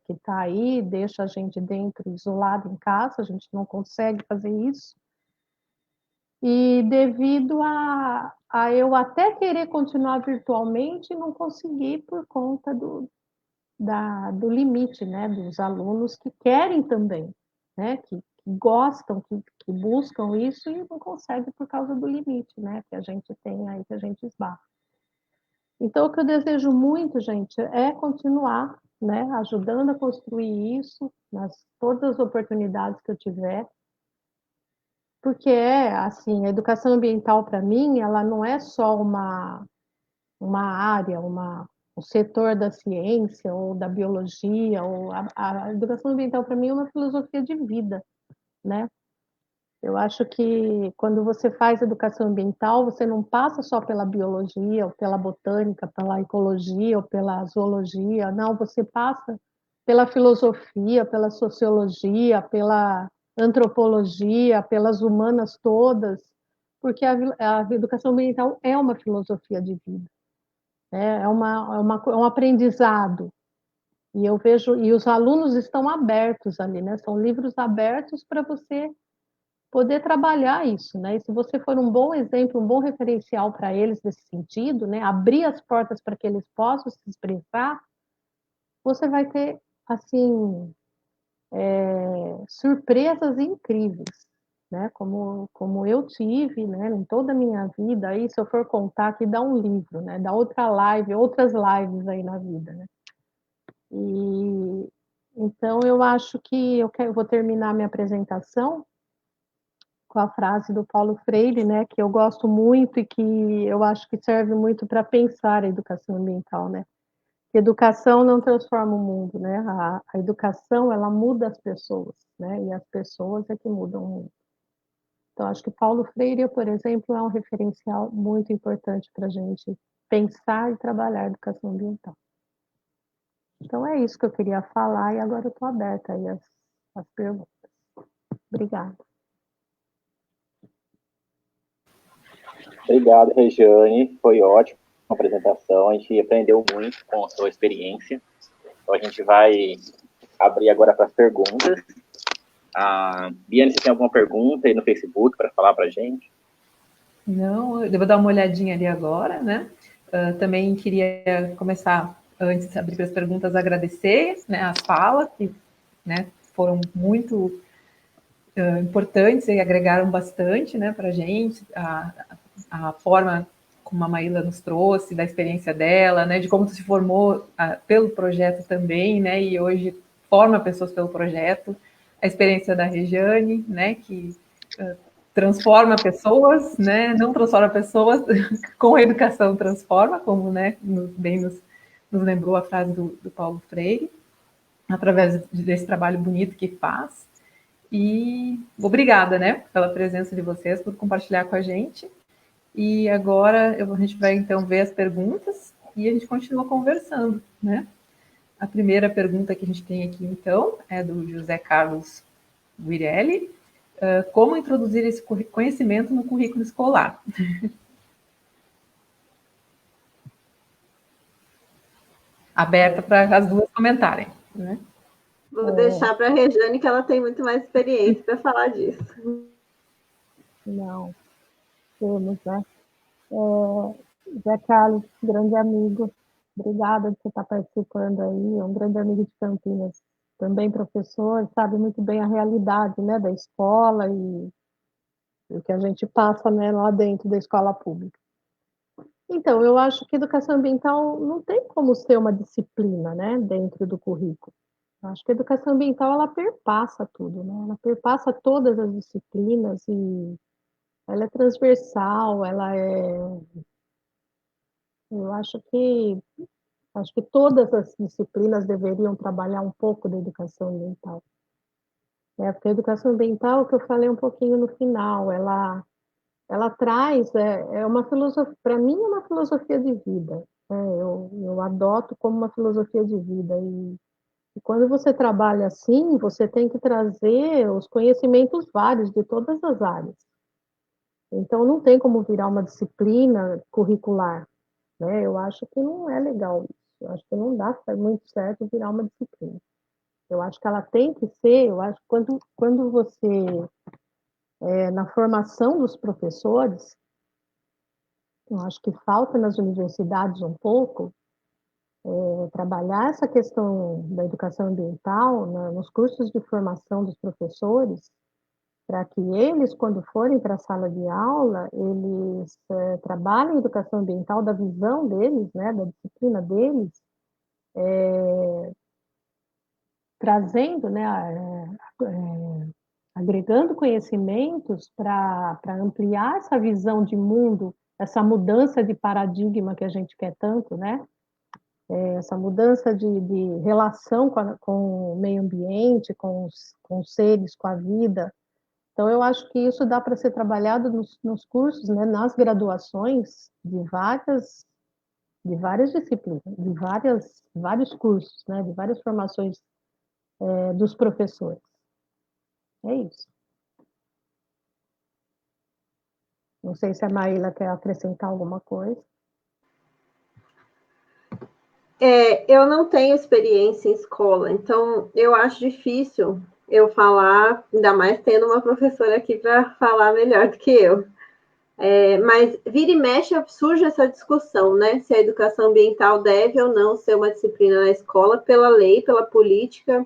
que está aí, deixa a gente dentro, isolado em casa, a gente não consegue fazer isso. E devido a eu até querer continuar virtualmente, não conseguir por conta do limite, né, dos alunos que querem também, né, que gostam, que buscam isso e não conseguem por causa do limite, né, que a gente tem aí, que a gente esbarra. Então, o que eu desejo muito, gente, é continuar, né, ajudando a construir isso nas todas as oportunidades que eu tiver, porque assim, a educação ambiental para mim, ela não é só uma área, um setor da ciência ou da biologia, ou a educação ambiental para mim é uma filosofia de vida, né? Eu acho que quando você faz educação ambiental, você não passa só pela biologia, ou pela botânica, pela ecologia, ou pela zoologia, não, você passa pela filosofia, pela sociologia, pela antropologia, pelas humanas todas, porque a educação ambiental é uma filosofia de vida, né? É um aprendizado. E eu vejo, e os alunos estão abertos ali, né? São livros abertos para você poder trabalhar isso, né? E se você for um bom exemplo, um bom referencial para eles nesse sentido, né? Abrir as portas para que eles possam se expressar, você vai ter, assim, surpresas incríveis, né? Como eu tive, né? Em toda a minha vida, aí se eu for contar aqui, dá um livro, né? Dá outra live, outras lives aí na vida, né? E então eu acho que eu vou terminar minha apresentação com a frase do Paulo Freire, né, que eu gosto muito e que eu acho que serve muito para pensar a educação ambiental, né? Educação não transforma o mundo, né? A educação, ela muda as pessoas, né? E as pessoas é que mudam o mundo. Então, acho que Paulo Freire, por exemplo, é um referencial muito importante para a gente pensar e trabalhar a educação ambiental. Então, é isso que eu queria falar e agora eu estou aberta aí às perguntas. Obrigada. Obrigado, Regiane. Foi ótimo a apresentação. A gente aprendeu muito com a sua experiência. Então, a gente vai abrir agora para as perguntas. Biane, você tem alguma pergunta aí no Facebook para falar para a gente? Não, eu vou dar uma olhadinha ali agora, né? Também queria começar, antes de abrir para as perguntas, agradecer, né, as falas, que, né, foram muito importantes e agregaram bastante, né, para a gente, a forma como a Maíla nos trouxe, da experiência dela, né, de como se formou pelo projeto também, né, e hoje forma pessoas pelo projeto, a experiência da Regiane, né, que transforma pessoas, né, não transforma pessoas, com a educação transforma, como, né, bem nos lembrou a frase do Paulo Freire, através desse trabalho bonito que faz. E obrigada, né, pela presença de vocês, por compartilhar com a gente. E agora a gente vai então ver as perguntas e a gente continua conversando, né? A primeira pergunta que a gente tem aqui, então, é do José Carlos Guirelli. Como introduzir esse conhecimento no currículo escolar? Aberta para as duas comentarem, né? Vou deixar para a Regiane, que ela tem muito mais experiência para falar disso. Não, temos, né? Zé Carlos, grande amigo, obrigada por você estar participando aí, é um grande amigo de Campinas, também professor, sabe muito bem a realidade, né, da escola e o que a gente passa, né, lá dentro da escola pública. Então, eu acho que educação ambiental não tem como ser uma disciplina, né, dentro do currículo. Eu acho que a educação ambiental, ela perpassa tudo, né, ela perpassa todas as disciplinas e ela é transversal, eu acho que Acho que todas as disciplinas deveriam trabalhar um pouco da educação ambiental. Porque a educação ambiental, que eu falei um pouquinho no final, ela traz, é uma filosofia, para mim é uma filosofia de vida. Eu adoto como uma filosofia de vida. E quando você trabalha assim, você tem que trazer os conhecimentos vários de todas as áreas. Então, não tem como virar uma disciplina curricular, né? Eu acho que não é legal isso. Eu acho que não dá muito certo virar uma disciplina. Eu acho que ela tem que ser, eu acho que quando você, na formação dos professores, eu acho que falta nas universidades um pouco, trabalhar essa questão da educação ambiental, né, nos cursos de formação dos professores, para que eles, quando forem para a sala de aula, eles trabalhem a educação ambiental da visão deles, né, da disciplina deles, trazendo, né, agregando conhecimentos para ampliar essa visão de mundo, essa mudança de paradigma que a gente quer tanto, né? Essa mudança de relação com o meio ambiente, com os seres, com a vida. Então, eu acho que isso dá para ser trabalhado nos cursos, né, nas graduações de várias disciplinas, de vários cursos, né, de várias formações dos professores. É isso. Não sei se a Maíla quer acrescentar alguma coisa. Eu não tenho experiência em escola, então eu acho difícil eu falar, ainda mais tendo uma professora aqui para falar melhor do que eu. Mas vira e mexe surge essa discussão, né? Se a educação ambiental deve ou não ser uma disciplina na escola, pela lei, pela política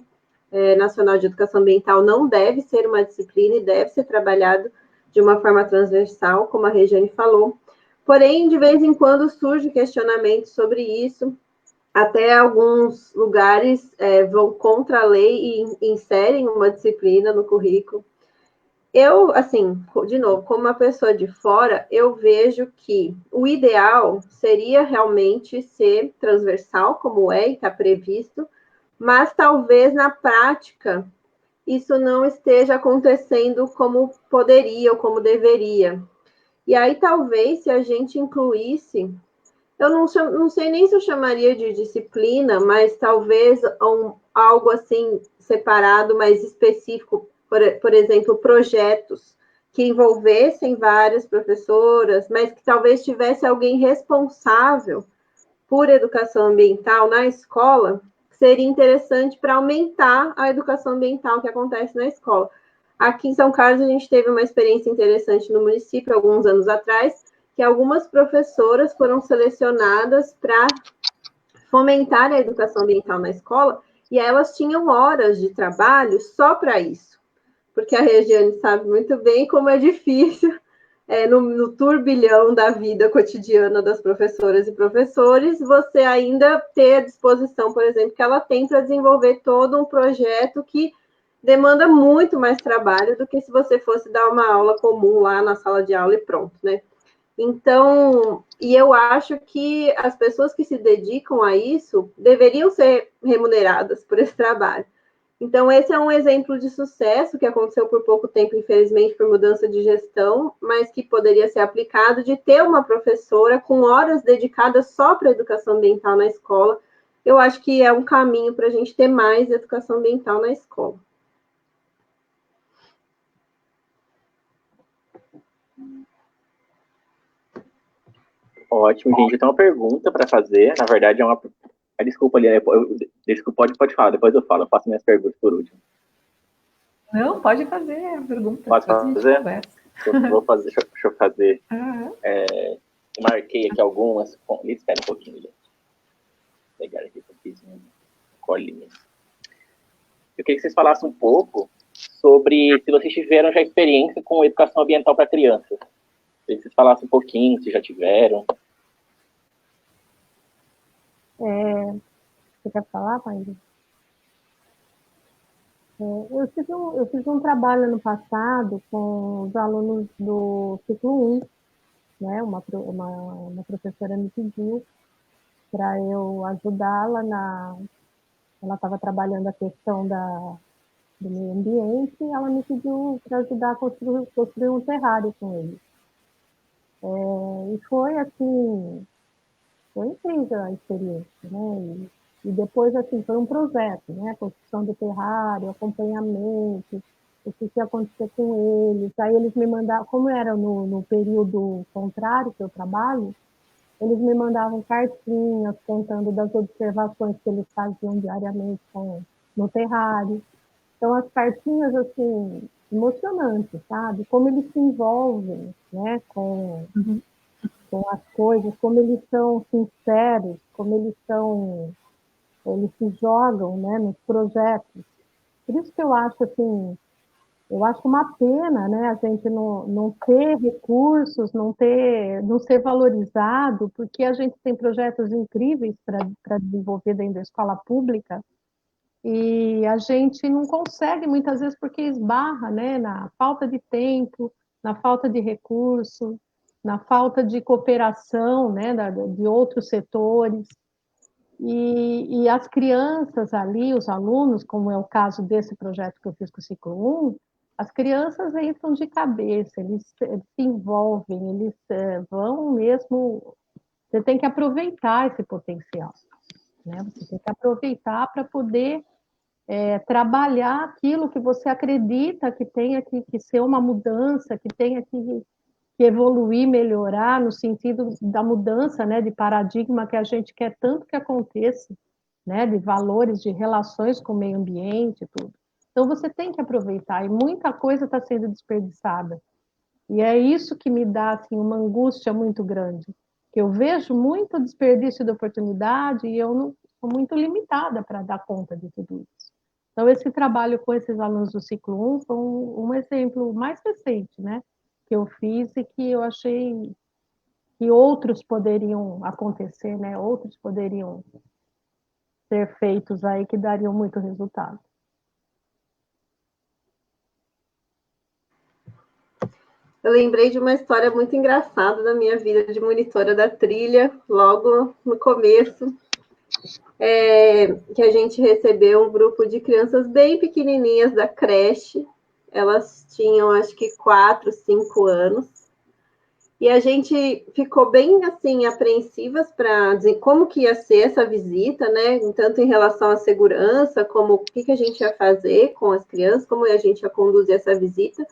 nacional de educação ambiental, não deve ser uma disciplina e deve ser trabalhado de uma forma transversal, como a Regiane falou. Porém, de vez em quando surge questionamento sobre isso, até alguns lugares vão contra a lei e inserem uma disciplina no currículo. Eu, assim, de novo, como uma pessoa de fora, eu vejo que o ideal seria realmente ser transversal, como é e está previsto, mas talvez na prática isso não esteja acontecendo como poderia ou como deveria. E aí, talvez, se a gente incluísse, eu não sei nem se eu chamaria de disciplina, mas talvez algo assim separado, mais específico, por exemplo, projetos que envolvessem várias professoras, mas que talvez tivesse alguém responsável por educação ambiental na escola, seria interessante para aumentar a educação ambiental que acontece na escola. Aqui em São Carlos, a gente teve uma experiência interessante no município, alguns anos atrás, que algumas professoras foram selecionadas para fomentar a educação ambiental na escola, e elas tinham horas de trabalho só para isso. Porque a Regiane sabe muito bem como é difícil no turbilhão da vida cotidiana das professoras e professores, você ainda ter à disposição, por exemplo, que ela tem para desenvolver todo um projeto que demanda muito mais trabalho do que se você fosse dar uma aula comum lá na sala de aula e pronto, né? Então, e eu acho que as pessoas que se dedicam a isso deveriam ser remuneradas por esse trabalho. Então, esse é um exemplo de sucesso que aconteceu por pouco tempo, infelizmente, por mudança de gestão, mas que poderia ser aplicado de ter uma professora com horas dedicadas só para a educação ambiental na escola. Eu acho que é um caminho para a gente ter mais educação ambiental na escola. Ótimo, gente. Eu tenho uma pergunta para fazer. Na verdade, é uma. Desculpa, ali. Desculpa, pode falar, depois eu falo. Eu faço minhas perguntas por último. Não, pode fazer a pergunta. Pode fazer? Vou fazer, deixa eu fazer. Uhum. Marquei aqui algumas. Bom, espera um pouquinho, gente. Vou pegar aqui que eu fiz uma colinha. Eu queria que vocês falassem um pouco sobre se vocês tiveram já experiência com educação ambiental para crianças. Se vocês falassem um pouquinho, se já tiveram. Você quer falar, Maíra? Eu fiz um trabalho no passado com os alunos do ciclo 1, né? Uma professora me pediu, para eu ajudá-la ela estava trabalhando a questão do meio ambiente e ela me pediu para ajudar a construir um terrário com ele. E foi assim, foi incrível a experiência, né? E depois, assim, foi um projeto, né? A construção do terrário, acompanhamento, o que ia acontecer com eles. Aí eles me mandavam, como era no período contrário que eu trabalho, eles me mandavam cartinhas contando das observações que eles faziam diariamente no terrário. Então, as cartinhas, assim, emocionantes, sabe? Como eles se envolvem, né, com as coisas, como eles são sinceros, como eles se jogam, né, nos projetos. Por isso que eu acho, assim, eu acho uma pena, né, a gente não ter recursos, não ser valorizado, porque a gente tem projetos incríveis para desenvolver dentro da escola pública, e a gente não consegue muitas vezes porque esbarra, né, na falta de tempo, na falta de recurso, na falta de cooperação, né, de outros setores. E as crianças ali, os alunos, como é o caso desse projeto que eu fiz com o ciclo 1, as crianças entram de cabeça, eles se envolvem, eles vão mesmo. Você tem que aproveitar esse potencial, né? Você tem que aproveitar para poder trabalhar aquilo que você acredita que tenha que ser uma mudança, que tenha que evoluir, melhorar, no sentido da mudança, né, de paradigma que a gente quer tanto que aconteça, né, de valores, de relações com o meio ambiente, tudo. Então, você tem que aproveitar, e muita coisa está sendo desperdiçada. E é isso que me dá, assim, uma angústia muito grande, que eu vejo muito desperdício de oportunidade e eu não sou muito limitada para dar conta de tudo isso. Então, esse trabalho com esses alunos do ciclo 1 foi um exemplo mais recente, né, que eu fiz e que eu achei que outros poderiam acontecer, né, outros poderiam ser feitos aí que dariam muito resultado. Eu lembrei de uma história muito engraçada da minha vida de monitora da trilha, logo no começo, que a gente recebeu um grupo de crianças bem pequenininhas da creche. Elas tinham, acho que 4, 5 anos. E a gente ficou bem, assim, apreensivas para dizer como que ia ser essa visita, né? Tanto em relação à segurança, como o que a gente ia fazer com as crianças, como a gente ia conduzir essa visita.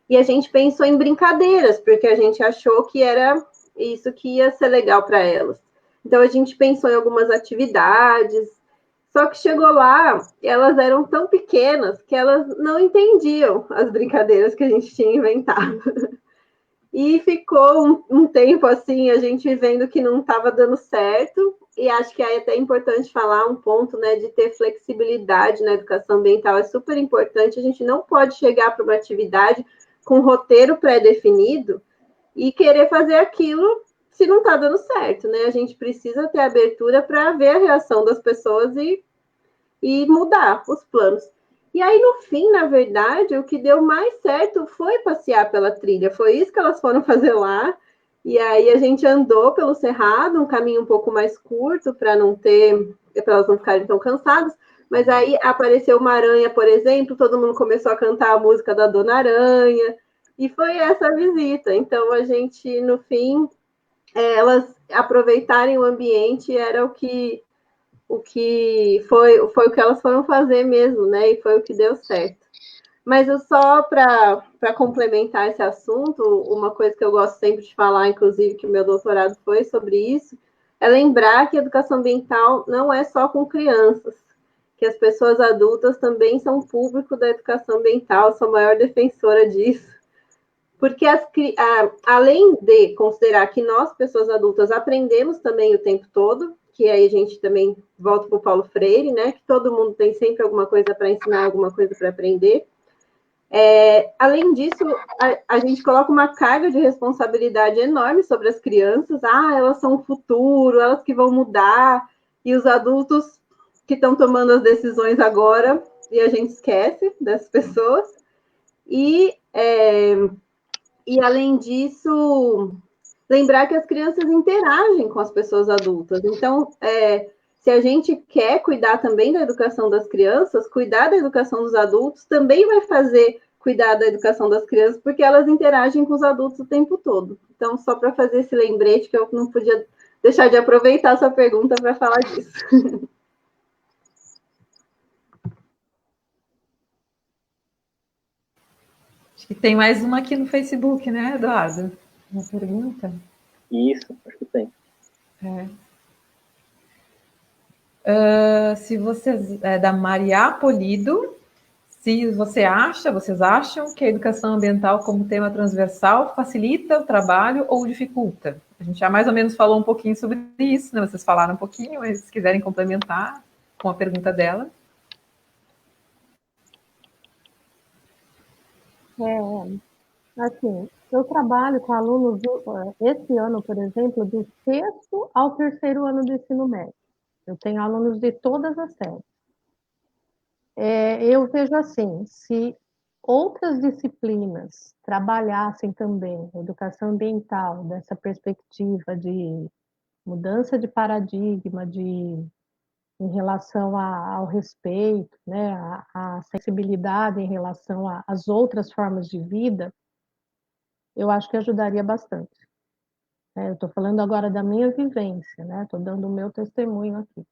E a gente pensou em brincadeiras, porque a gente achou que era isso que ia ser legal para elas. Então, a gente pensou em algumas atividades, só que chegou lá, elas eram tão pequenas que elas não entendiam as brincadeiras que a gente tinha inventado. E ficou um tempo assim, a gente vendo que não estava dando certo, e acho que é até importante falar um ponto, né, de ter flexibilidade na educação ambiental, é super importante, a gente não pode chegar para uma atividade com um roteiro pré-definido e querer fazer aquilo se não está dando certo, né? A gente precisa ter abertura para ver a reação das pessoas e mudar os planos. E aí, no fim, na verdade, o que deu mais certo foi passear pela trilha. Foi isso que elas foram fazer lá. E aí a gente andou pelo cerrado, um caminho um pouco mais curto, para elas não ficarem tão cansadas. Mas aí apareceu uma aranha, por exemplo, todo mundo começou a cantar a música da Dona Aranha. E foi essa a visita. Então, a gente, no fim, elas aproveitarem o ambiente era o que foi o que elas foram fazer mesmo, né? E foi o que deu certo. Mas eu só para complementar esse assunto, uma coisa que eu gosto sempre de falar, inclusive que o meu doutorado foi sobre isso, é lembrar que a educação ambiental não é só com crianças, que as pessoas adultas também são público da educação ambiental, sou a maior defensora disso. Porque além de considerar que nós, pessoas adultas, aprendemos também o tempo todo, que aí a gente também volta para o Paulo Freire, né? Que todo mundo tem sempre alguma coisa para ensinar, alguma coisa para aprender. Além disso, a gente coloca uma carga de responsabilidade enorme sobre as crianças. Elas são o futuro, elas que vão mudar, e os adultos que estão tomando as decisões agora, e a gente esquece dessas pessoas. E além disso, lembrar que as crianças interagem com as pessoas adultas. Então, se a gente quer cuidar também da educação das crianças, cuidar da educação dos adultos também vai fazer cuidar da educação das crianças, porque elas interagem com os adultos o tempo todo. Então, só para fazer esse lembrete, que eu não podia deixar de aproveitar a sua pergunta para falar disso. Acho que tem mais uma aqui no Facebook, né, Eduardo? Uma pergunta? Isso, acho que tem. Se vocês, da Maria Polido, se vocês acham que a educação ambiental como tema transversal facilita o trabalho ou dificulta? A gente já mais ou menos falou um pouquinho sobre isso, né? Vocês falaram um pouquinho, mas se quiserem complementar com a pergunta dela. Assim, eu trabalho com alunos, esse ano, por exemplo, do 6º ao 3º ano do ensino médio. Eu tenho alunos de todas as séries. Eu vejo assim, se outras disciplinas trabalhassem também a educação ambiental, dessa perspectiva de mudança de paradigma, em relação ao respeito, né, a sensibilidade em relação às outras formas de vida, eu acho que ajudaria bastante. Eu estou falando agora da minha vivência, né? Estou dando o meu testemunho aqui.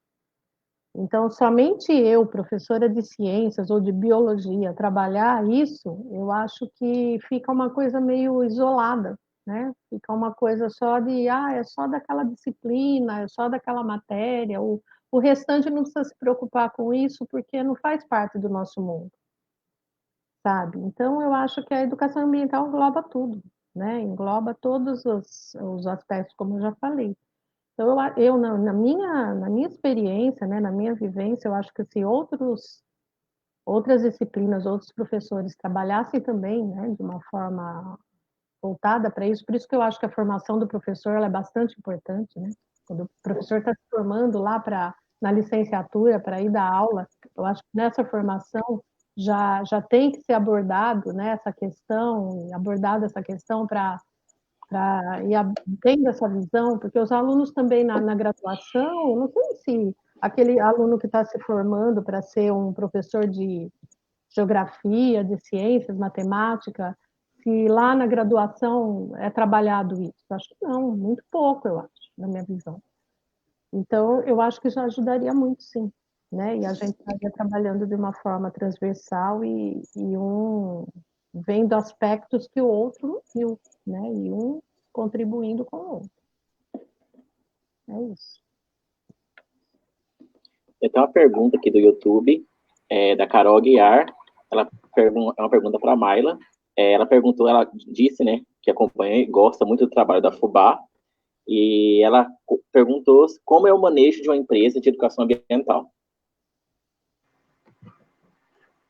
Então, somente eu, professora de ciências ou de biologia, trabalhar isso, eu acho que fica uma coisa meio isolada, né? Fica uma coisa só de, é só daquela disciplina, é só daquela matéria, o restante não precisa se preocupar com isso, porque não faz parte do nosso mundo, sabe? Então, eu acho que a educação ambiental engloba tudo, né? Engloba todos os aspectos, como eu já falei. Então, eu na minha experiência, né, na minha vivência, eu acho que se outras disciplinas, outros professores trabalhassem também, né, de uma forma voltada para isso, por isso que eu acho que a formação do professor ela é bastante importante, né? Quando o professor está se formando lá na licenciatura para ir dar aula, eu acho que nessa formação já tem que ser abordado, né, essa questão, abordada essa questão para ir tendo essa visão, porque os alunos também na graduação, não sei se aquele aluno que está se formando para ser um professor de geografia, de ciências, matemática, se lá na graduação é trabalhado isso. Acho que não, muito pouco, eu acho, na minha visão. Então, eu acho que já ajudaria muito, sim. Né? E a gente estaria trabalhando de uma forma transversal e um vendo aspectos que o outro não viu, né? E um contribuindo com o outro. É isso. Eu tenho uma pergunta aqui do YouTube, da Carol Guiar. Ela é uma pergunta para a Mayla. Ela disse, né, que acompanha e gosta muito do trabalho da FUBAR, e ela perguntou como é o manejo de uma empresa de educação ambiental.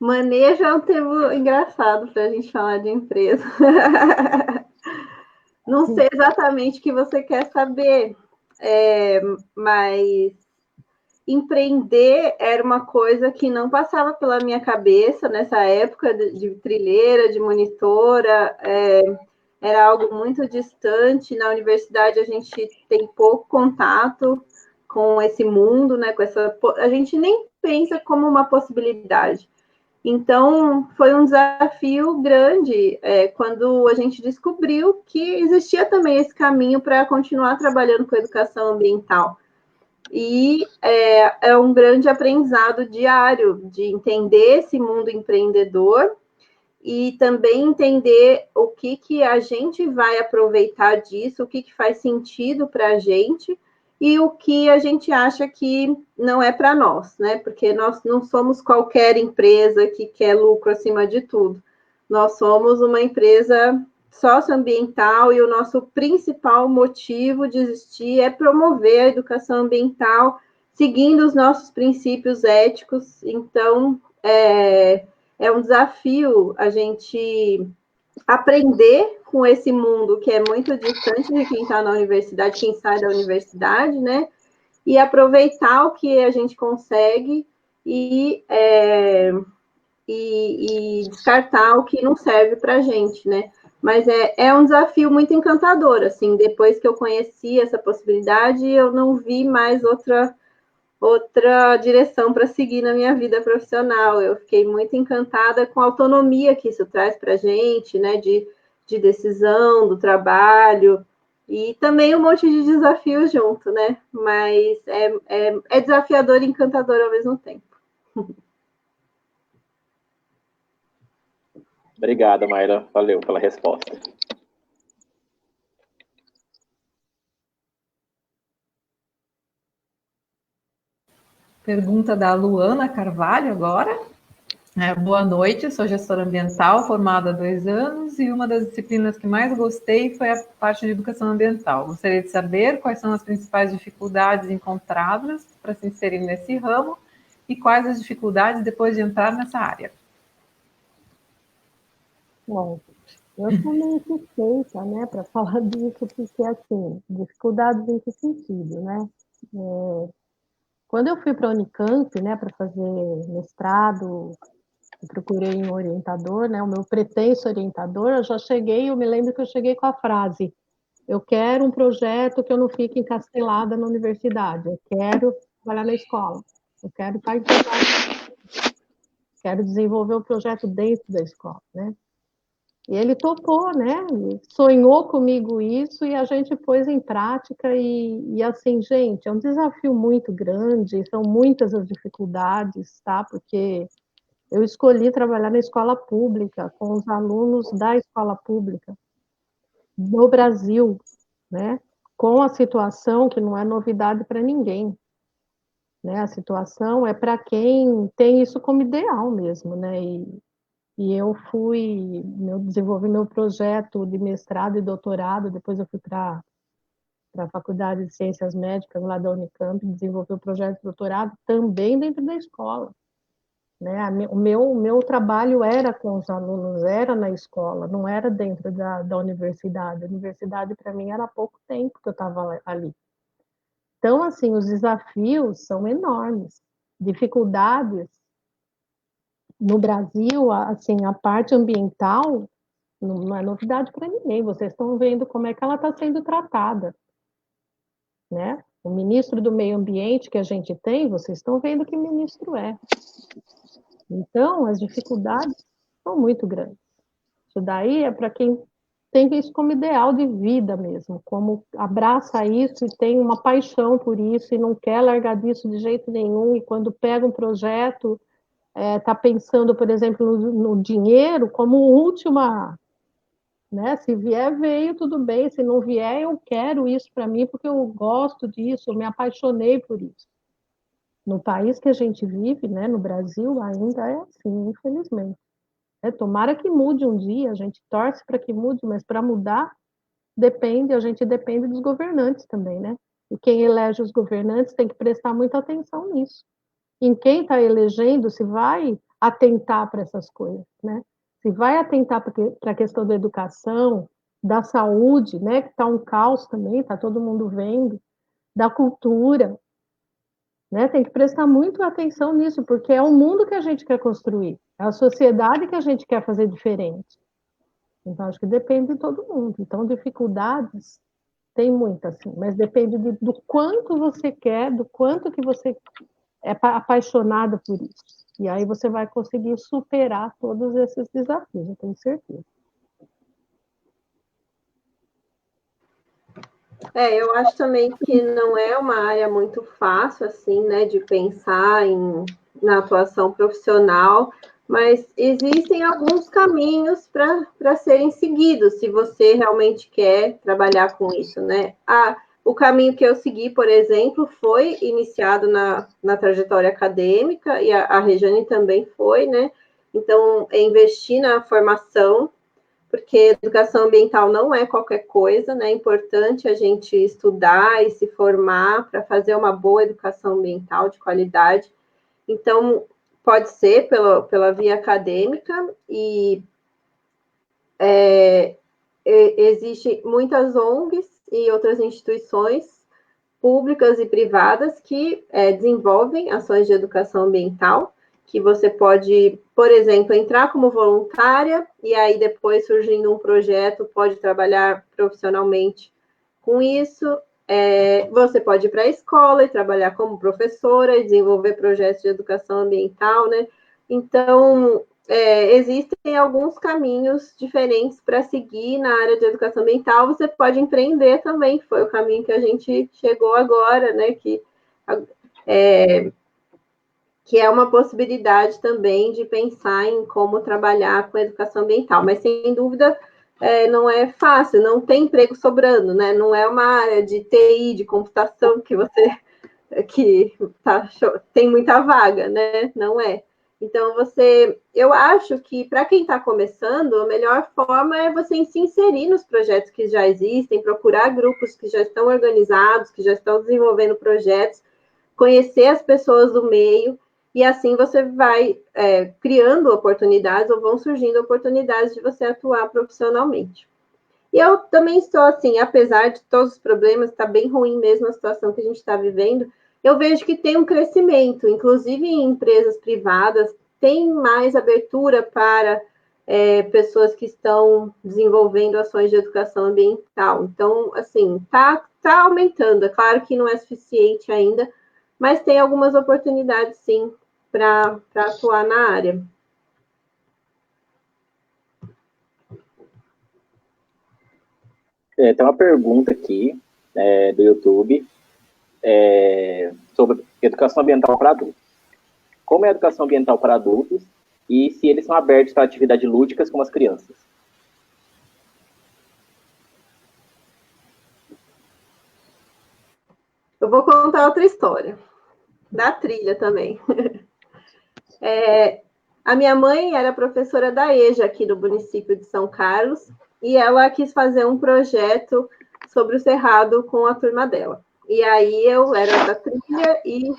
Manejo é um termo engraçado para a gente falar de empresa. Não sei exatamente o que você quer saber, mas empreender era uma coisa que não passava pela minha cabeça nessa época de trilheira, de monitora, era algo muito distante. Na universidade a gente tem pouco contato com esse mundo, né? A gente nem pensa como uma possibilidade. Então, foi um desafio grande quando a gente descobriu que existia também esse caminho para continuar trabalhando com educação ambiental. E é um grande aprendizado diário de entender esse mundo empreendedor e também entender o que a gente vai aproveitar disso, o que faz sentido para a gente e o que a gente acha que não é para nós, né? Porque nós não somos qualquer empresa que quer lucro acima de tudo. Nós somos uma empresa socioambiental e o nosso principal motivo de existir é promover a educação ambiental seguindo os nossos princípios éticos. Então, é um desafio a gente aprender com esse mundo que é muito distante de quem está na universidade, quem sai da universidade, né? E aproveitar o que a gente consegue e descartar o que não serve para a gente, né? Mas é um desafio muito encantador, assim, depois que eu conheci essa possibilidade, eu não vi mais outra direção para seguir na minha vida profissional. Eu fiquei muito encantada com a autonomia que isso traz para a gente, né, de decisão, do trabalho, e também um monte de desafios junto, né, mas é desafiador e encantador ao mesmo tempo. Obrigado, Mayra. Valeu pela resposta. Pergunta da Luana Carvalho agora. Boa noite, sou gestora ambiental, formada há 2 anos, e uma das disciplinas que mais gostei foi a parte de educação ambiental. Gostaria de saber quais são as principais dificuldades encontradas para se inserir nesse ramo e quais as dificuldades depois de entrar nessa área. Bom, eu sou meio suspeita, né, para falar disso, porque, assim, dificuldades em que sentido, né? Quando eu fui para a Unicamp, né, para fazer mestrado, eu procurei um orientador, né, o meu pretenso orientador, eu me lembro que eu cheguei com a frase: eu quero um projeto que eu não fique encastelada na universidade, eu quero trabalhar na escola, eu quero estar internada, quero desenvolver um projeto dentro da escola, né? E ele topou, né? Sonhou comigo isso e a gente pôs em prática e assim, gente, é um desafio muito grande, são muitas as dificuldades, tá? Porque eu escolhi trabalhar na escola pública, com os alunos da escola pública no Brasil, né? Com a situação que não é novidade para ninguém, né? A situação é para quem tem isso como ideal mesmo, né? E eu desenvolvi meu projeto de mestrado e doutorado, depois eu fui para a Faculdade de Ciências Médicas lá da Unicamp, desenvolvi o projeto de doutorado também dentro da escola, né? O meu trabalho era com os alunos, era na escola, não era dentro da universidade. A universidade, para mim, era há pouco tempo que eu estava ali. Então, assim, os desafios são enormes. Dificuldades no Brasil, assim, a parte ambiental não é novidade para ninguém. Vocês estão vendo como é que ela está sendo tratada, né? O ministro do Meio Ambiente que a gente tem, vocês estão vendo que ministro é. Então, as dificuldades são muito grandes. Isso daí é para quem tem isso como ideal de vida mesmo, como abraça isso e tem uma paixão por isso e não quer largar disso de jeito nenhum, e quando pega um projeto, está pensando, por exemplo, no dinheiro como última, né? Se vier, veio, tudo bem, se não vier, eu quero isso para mim porque eu gosto disso, eu me apaixonei por isso. No país que a gente vive, né, no Brasil, ainda é assim, infelizmente. Tomara que mude um dia, a gente torce para que mude, mas para mudar, a gente depende dos governantes também, né? E quem elege os governantes tem que prestar muita atenção nisso. Em quem está elegendo, se vai atentar para essas coisas, né? Se vai atentar para a questão da educação, da saúde, né? Que está um caos também, está todo mundo vendo, da cultura, né? Tem que prestar muito atenção nisso, porque é o mundo que a gente quer construir, é a sociedade que a gente quer fazer diferente. Então, acho que depende de todo mundo. Então, dificuldades tem muitas, sim, mas depende do quanto você quer, do quanto que você é apaixonado por isso. E aí você vai conseguir superar todos esses desafios, eu tenho certeza. Eu acho também que não é uma área muito fácil, assim, né, de pensar na atuação profissional, mas existem alguns caminhos para serem seguidos, se você realmente quer trabalhar com isso, né? O caminho que eu segui, por exemplo, foi iniciado na trajetória acadêmica, e a Rejane também foi, né? Então, investir na formação, porque educação ambiental não é qualquer coisa, né? É importante a gente estudar e se formar para fazer uma boa educação ambiental de qualidade. Então, pode ser pela via acadêmica, e existem muitas ONGs e outras instituições públicas e privadas que desenvolvem ações de educação ambiental. que você pode, por exemplo, entrar como voluntária e aí depois, surgindo um projeto, pode trabalhar profissionalmente com isso. Você pode ir para a escola e trabalhar como professora e desenvolver projetos de educação ambiental, né? Então, existem alguns caminhos diferentes para seguir na área de educação ambiental. Você pode empreender também, que foi o caminho que a gente chegou agora, né? Que é uma possibilidade também de pensar em como trabalhar com educação ambiental. Mas, sem dúvida, não é fácil, não tem emprego sobrando, né? Não é uma área de TI, de computação, tem muita vaga, né? Não é. Então, eu acho que para quem está começando, a melhor forma é você se inserir nos projetos que já existem, procurar grupos que já estão organizados, que já estão desenvolvendo projetos, conhecer as pessoas do meio, e assim você vai criando oportunidades, ou vão surgindo oportunidades de você atuar profissionalmente. E eu também estou assim, apesar de todos os problemas, está bem ruim mesmo a situação que a gente está vivendo, eu vejo que tem um crescimento, inclusive em empresas privadas, tem mais abertura para pessoas que estão desenvolvendo ações de educação ambiental. Então, assim, tá aumentando. É claro que não é suficiente ainda, mas tem algumas oportunidades, sim, para atuar na área. Tem uma pergunta aqui do YouTube sobre educação ambiental para adultos. Como é a educação ambiental para adultos e se eles são abertos para atividades lúdicas como as crianças? Eu vou contar outra história, da trilha também. A minha mãe era professora da EJA aqui do município de São Carlos, e ela quis fazer um projeto sobre o Cerrado com a turma dela. E aí eu era da trilha e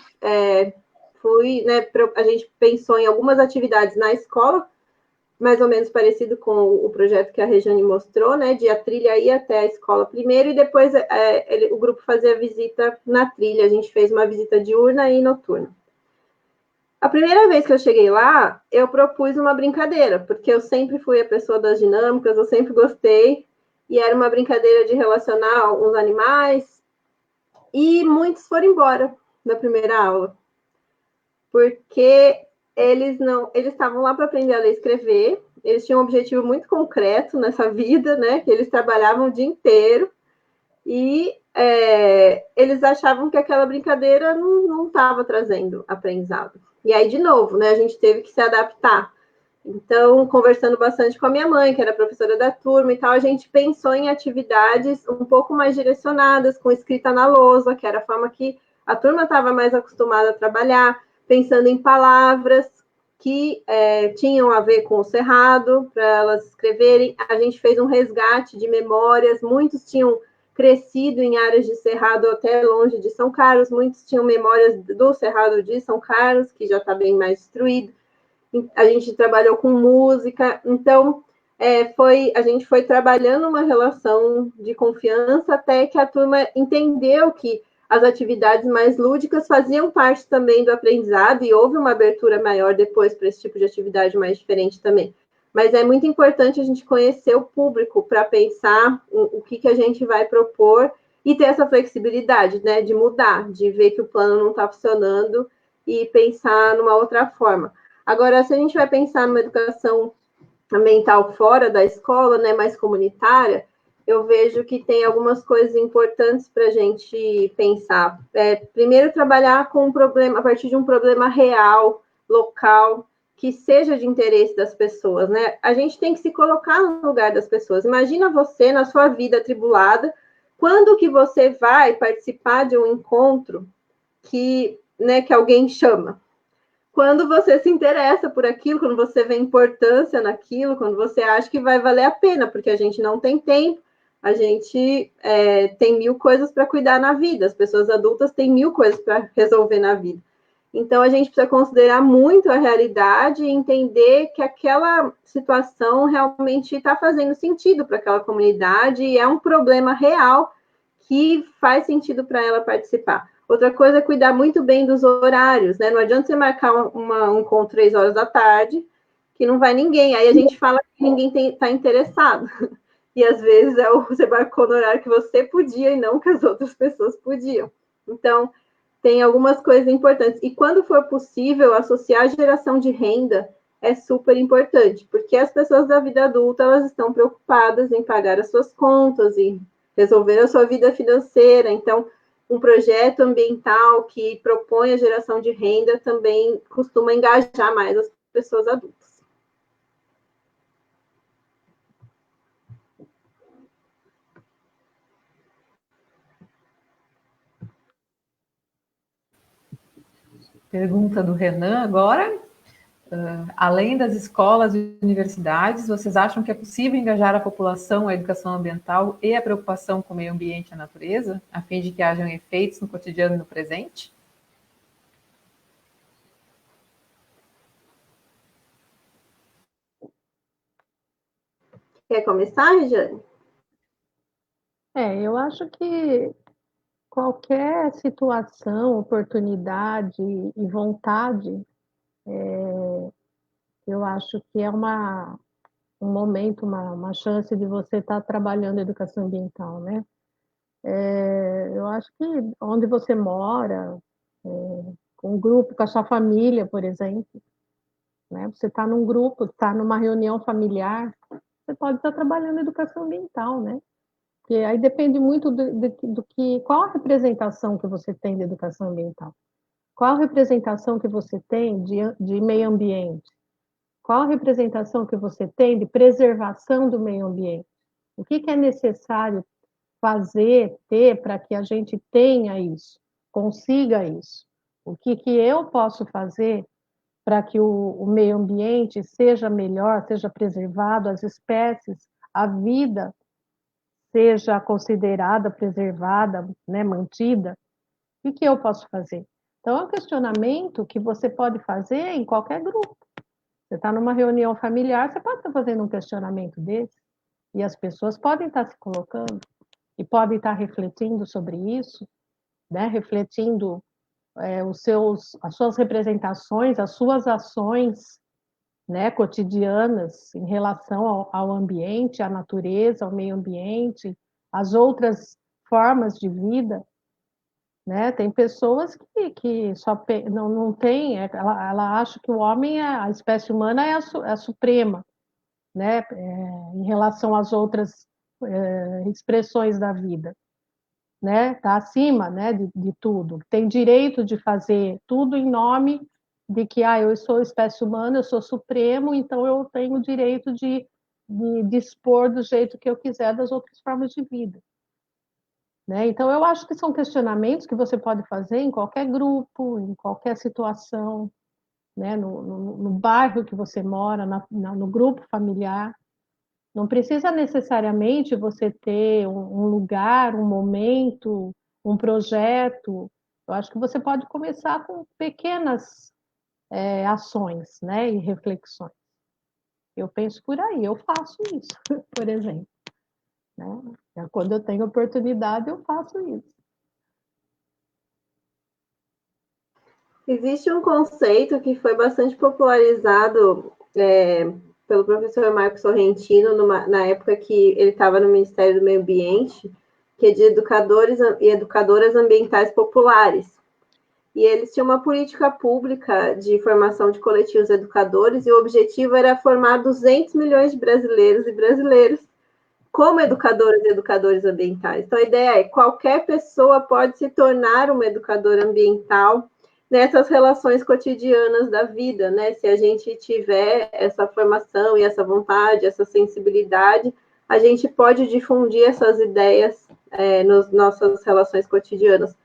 fui, né, a gente pensou em algumas atividades na escola, mais ou menos parecido com o projeto que a Regiane mostrou, né, de a trilha ir até a escola primeiro e depois o grupo fazia a visita na trilha. A gente fez uma visita diurna e noturna. A primeira vez que eu cheguei lá, eu propus uma brincadeira, porque eu sempre fui a pessoa das dinâmicas, eu sempre gostei, e era uma brincadeira de relacionar uns animais, e muitos foram embora na primeira aula, porque eles estavam lá para aprender a ler e escrever, eles tinham um objetivo muito concreto nessa vida, né, que eles trabalhavam o dia inteiro, e eles achavam que aquela brincadeira não estava trazendo aprendizado. E aí, de novo, né, a gente teve que se adaptar. Então, conversando bastante com a minha mãe, que era professora da turma e tal, a gente pensou em atividades um pouco mais direcionadas, com escrita na lousa, que era a forma que a turma estava mais acostumada a trabalhar, pensando em palavras que tinham a ver com o Cerrado, para elas escreverem. A gente fez um resgate de memórias, muitos tinham crescido em áreas de Cerrado até longe de São Carlos, muitos tinham memórias do Cerrado de São Carlos, que já está bem mais destruído. A gente trabalhou com música, então a gente foi trabalhando uma relação de confiança até que a turma entendeu que as atividades mais lúdicas faziam parte também do aprendizado e houve uma abertura maior depois para esse tipo de atividade mais diferente também. Mas é muito importante a gente conhecer o público para pensar o que a gente vai propor e ter essa flexibilidade, né, de mudar, de ver que o plano não está funcionando e pensar numa outra forma. Agora, se a gente vai pensar numa educação ambiental fora da escola, né, mais comunitária, eu vejo que tem algumas coisas importantes para a gente pensar. Primeiro, trabalhar com um problema, a partir de um problema real, local, que seja de interesse das pessoas, né? A gente tem que se colocar no lugar das pessoas. Imagina você, na sua vida atribulada, quando que você vai participar de um encontro que alguém chama? Quando você se interessa por aquilo, quando você vê importância naquilo, quando você acha que vai valer a pena, porque a gente não tem tempo, a gente tem 1000 coisas para cuidar na vida, as pessoas adultas têm 1000 coisas para resolver na vida. Então, a gente precisa considerar muito a realidade e entender que aquela situação realmente está fazendo sentido para aquela comunidade e é um problema real que faz sentido para ela participar. Outra coisa é cuidar muito bem dos horários, né? Não adianta você marcar um encontro 3 horas da tarde, que não vai ninguém. Aí a gente fala que ninguém está interessado. E às vezes você marcou no horário que você podia e não que as outras pessoas podiam. Então, tem algumas coisas importantes. E quando for possível, associar a geração de renda é super importante, porque as pessoas da vida adulta, elas estão preocupadas em pagar as suas contas e resolver a sua vida financeira. Então, um projeto ambiental que propõe a geração de renda também costuma engajar mais as pessoas adultas. Pergunta do Renan agora. Além das escolas e universidades, vocês acham que é possível engajar a população, a educação ambiental e a preocupação com o meio ambiente e a natureza, a fim de que hajam efeitos no cotidiano e no presente? Quer começar, Regiane? Eu acho que qualquer situação, oportunidade e vontade, eu acho que é um momento, uma chance de você estar trabalhando educação ambiental, né? Eu acho que onde você mora, com um grupo, com a sua família, por exemplo, né? Você está num grupo, está numa reunião familiar, você pode estar trabalhando educação ambiental, né? Porque aí depende muito do que, qual a representação que você tem de educação ambiental, qual a representação que você tem de meio ambiente, qual a representação que você tem de preservação do meio ambiente, o que é necessário fazer, ter, para que a gente tenha isso, consiga isso, o que eu posso fazer para que o meio ambiente seja melhor, seja preservado, as espécies, a vida seja considerada, preservada, né, mantida, o que eu posso fazer? Então, é um questionamento que você pode fazer em qualquer grupo. Você está numa reunião familiar, você pode estar fazendo um questionamento desse, e as pessoas podem estar se colocando, e podem estar refletindo sobre isso, né, refletindo as suas representações, as suas ações, né, cotidianas em relação ao ambiente, à natureza, ao meio ambiente, às outras formas de vida, né? Tem pessoas que só não tem, ela acha que o homem, a espécie humana é a suprema, né? Em relação às outras expressões da vida, né? Está acima, né, de tudo, tem direito de fazer tudo em nome de que eu sou espécie humana, eu sou supremo, então eu tenho o direito de dispor do jeito que eu quiser das outras formas de vida, né? Então eu acho que são questionamentos que você pode fazer em qualquer grupo, em qualquer situação, né? No bairro que você mora, no grupo familiar. Não precisa necessariamente você ter um lugar, um momento, um projeto. Eu acho que você pode começar com pequenas ações, né, e reflexões. Eu penso por aí, eu faço isso, por exemplo, né? Quando eu tenho oportunidade, eu faço isso. Existe um conceito que foi bastante popularizado pelo professor Marcos Sorrentino, na época que ele estava no Ministério do Meio Ambiente, que é de educadores e educadoras ambientais populares. E eles tinham uma política pública de formação de coletivos educadores, e o objetivo era formar 200 milhões de brasileiros e brasileiras como educadoras e educadores ambientais. Então, a ideia é que qualquer pessoa pode se tornar uma educadora ambiental nessas relações cotidianas da vida, né? Se a gente tiver essa formação e essa vontade, essa sensibilidade, a gente pode difundir essas ideias nas nossas relações cotidianas.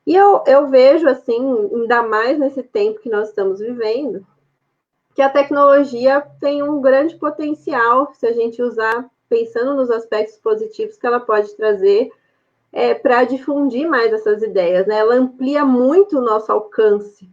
E eu vejo, assim, ainda mais nesse tempo que nós estamos vivendo, que a tecnologia tem um grande potencial, se a gente usar, pensando nos aspectos positivos que ela pode trazer, para difundir mais essas ideias, né? Ela amplia muito o nosso alcance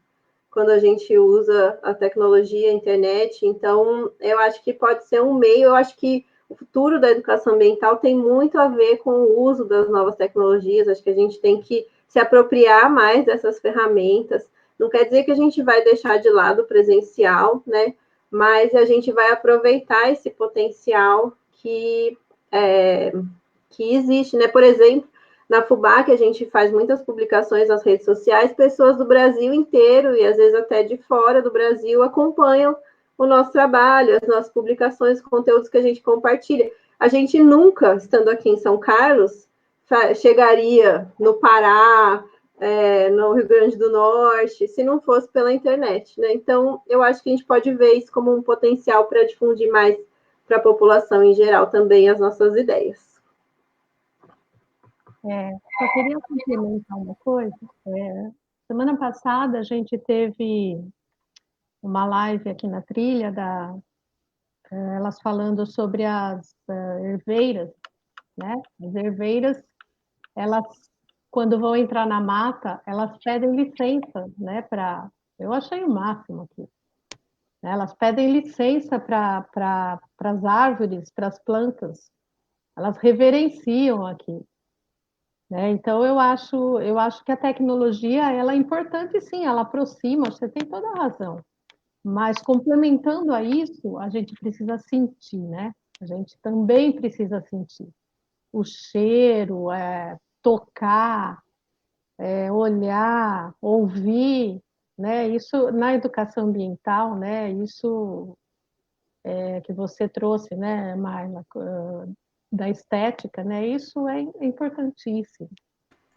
quando a gente usa a tecnologia, a internet. Então, eu acho que pode ser um meio, eu acho que o futuro da educação ambiental tem muito a ver com o uso das novas tecnologias. Acho que a gente tem que se apropriar mais dessas ferramentas. Não quer dizer que a gente vai deixar de lado o presencial, né? Mas a gente vai aproveitar esse potencial que existe, né? Por exemplo, na FUBAC, a gente faz muitas publicações nas redes sociais, pessoas do Brasil inteiro e às vezes até de fora do Brasil acompanham o nosso trabalho, as nossas publicações, os conteúdos que a gente compartilha. A gente nunca, estando aqui em São Carlos, chegaria no Pará, no Rio Grande do Norte, se não fosse pela internet, né? Então, eu acho que a gente pode ver isso como um potencial para difundir mais para a população em geral também as nossas ideias. Só queria complementar uma coisa. Semana passada a gente teve uma live aqui na trilha, elas falando sobre as herveiras, né? As herveiras, elas, quando vão entrar na mata, elas pedem licença, né? Eu achei o máximo aqui. Elas pedem licença para as árvores, para as plantas. Elas reverenciam aqui. Né? Então, eu acho que a tecnologia ela é importante, sim, ela aproxima, você tem toda a razão. Mas, complementando a isso, a gente precisa sentir, né? A gente também precisa sentir. O cheiro, tocar, olhar, ouvir, né? Isso, na educação ambiental, né? Isso que você trouxe, né, Marla, da estética, né? Isso é importantíssimo.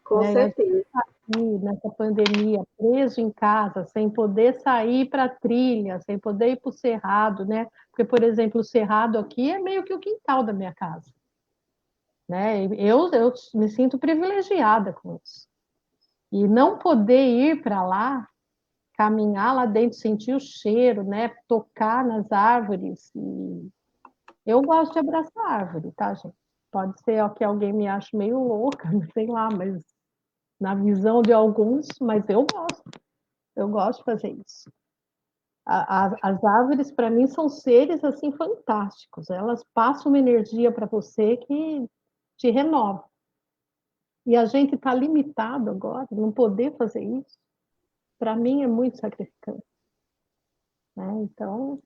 Com certeza. Aqui, nessa pandemia, preso em casa, sem poder sair para a trilha, sem poder ir para o cerrado, né? Porque, por exemplo, o cerrado aqui é meio que o quintal da minha casa. Né? Eu me sinto privilegiada com isso. E não poder ir para lá, caminhar lá dentro, sentir o cheiro, né? Tocar nas árvores. Eu gosto de abraçar árvore, tá, gente? Pode ser que alguém me ache meio louca, sei lá, mas na visão de alguns, mas eu gosto de fazer isso. As árvores, para mim, são seres assim fantásticos. Elas passam uma energia para você que te renova. E a gente está limitado agora, não poder fazer isso, para mim é muito sacrificante. Né? Então,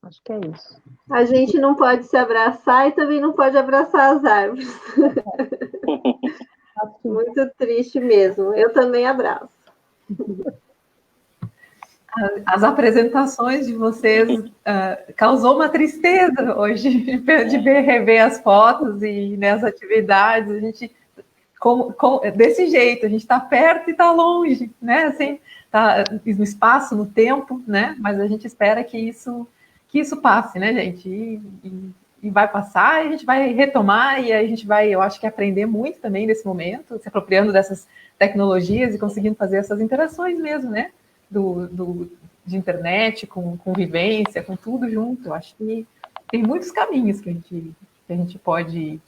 acho que é isso. A gente não pode se abraçar e também não pode abraçar as árvores. Muito triste mesmo. Eu também abraço. As apresentações de vocês causou uma tristeza hoje de rever as fotos e as atividades. A gente desse jeito, a gente está perto e está longe, né? Assim, tá no espaço, no tempo, né? Mas a gente espera que isso passe, né, gente? E vai passar, e a gente vai retomar, e a gente vai, eu acho que aprender muito também nesse momento, se apropriando dessas tecnologias e conseguindo fazer essas interações mesmo, né? De internet, com convivência, com tudo junto. Eu acho que tem muitos caminhos que a gente pode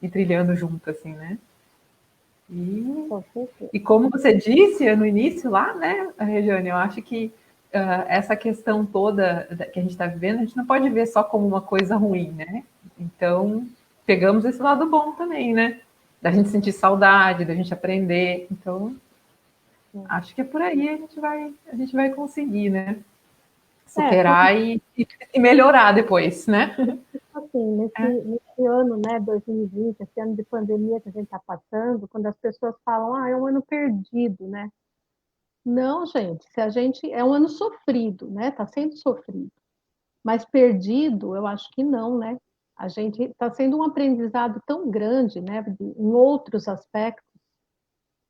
ir trilhando junto, assim, né? E como você disse no início lá, né, Regiane, eu acho que essa questão toda que a gente está vivendo, a gente não pode ver só como uma coisa ruim, né? Então, pegamos esse lado bom também, né? Da gente sentir saudade, da gente aprender. Então, acho que é por aí a gente vai conseguir, né? Superar e melhorar depois, né? Assim, nesse ano, né, 2020, esse ano de pandemia que a gente está passando, quando as pessoas falam, é um ano perdido, né? Não, gente, é um ano sofrido, né? Está sendo sofrido. Mas perdido, eu acho que não, né? A gente está sendo um aprendizado tão grande, né? Em outros aspectos,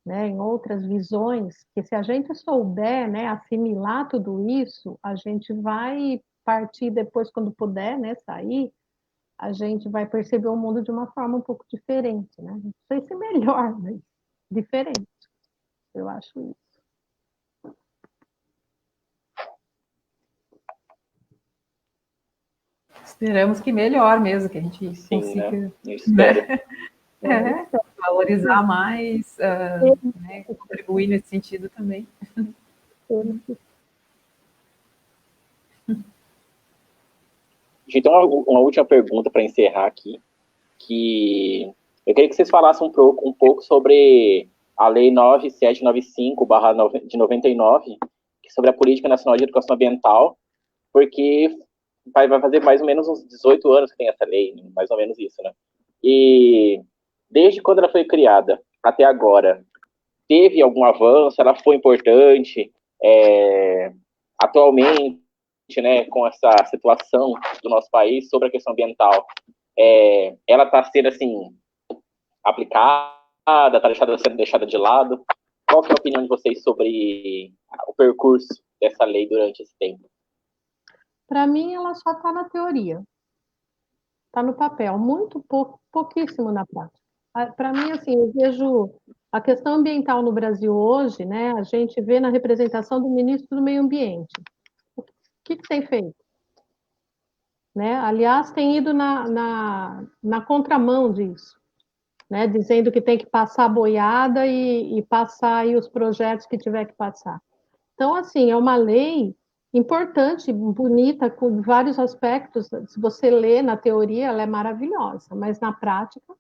né? Em outras visões, que se a gente souber, né? Assimilar tudo isso, a gente vai partir depois, quando puder, né? Sair, a gente vai perceber o mundo de uma forma um pouco diferente, né? Não sei se melhor, mas diferente. Eu acho isso. Esperamos que melhor mesmo, que a gente consiga, né? Eu espero. Valorizar mais, né, contribuir nesse sentido também. Então, uma última pergunta para encerrar aqui, que eu queria que vocês falassem um pouco sobre a Lei 9795/de 99, que é sobre a Política Nacional de Educação Ambiental, porque vai fazer mais ou menos uns 18 anos que tem essa lei, mais ou menos isso, né? E desde quando ela foi criada até agora, teve algum avanço? Ela foi importante? Atualmente, né, com essa situação do nosso país sobre a questão ambiental, ela está sendo, assim, aplicada, está sendo deixada de lado? Qual que é a opinião de vocês sobre o percurso dessa lei durante esse tempo? Para mim, ela só está na teoria, está no papel, muito pouco, pouquíssimo na prática. Para mim, assim, eu vejo a questão ambiental no Brasil hoje, né? A gente vê na representação do ministro do Meio Ambiente. O que tem feito? Né? Aliás, tem ido na contramão disso, né? Dizendo que tem que passar a boiada e passar aí os projetos que tiver que passar. Então, assim, é uma lei importante, bonita, com vários aspectos. Se você lê na teoria, ela é maravilhosa, mas na prática,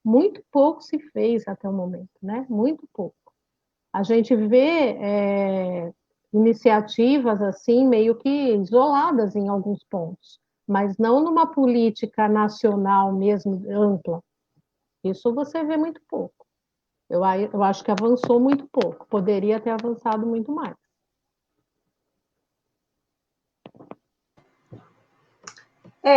muito pouco se fez até o momento, né? Muito pouco. A gente vê iniciativas assim, meio que isoladas em alguns pontos, mas não numa política nacional mesmo ampla. Isso você vê muito pouco. Eu acho que avançou muito pouco, poderia ter avançado muito mais.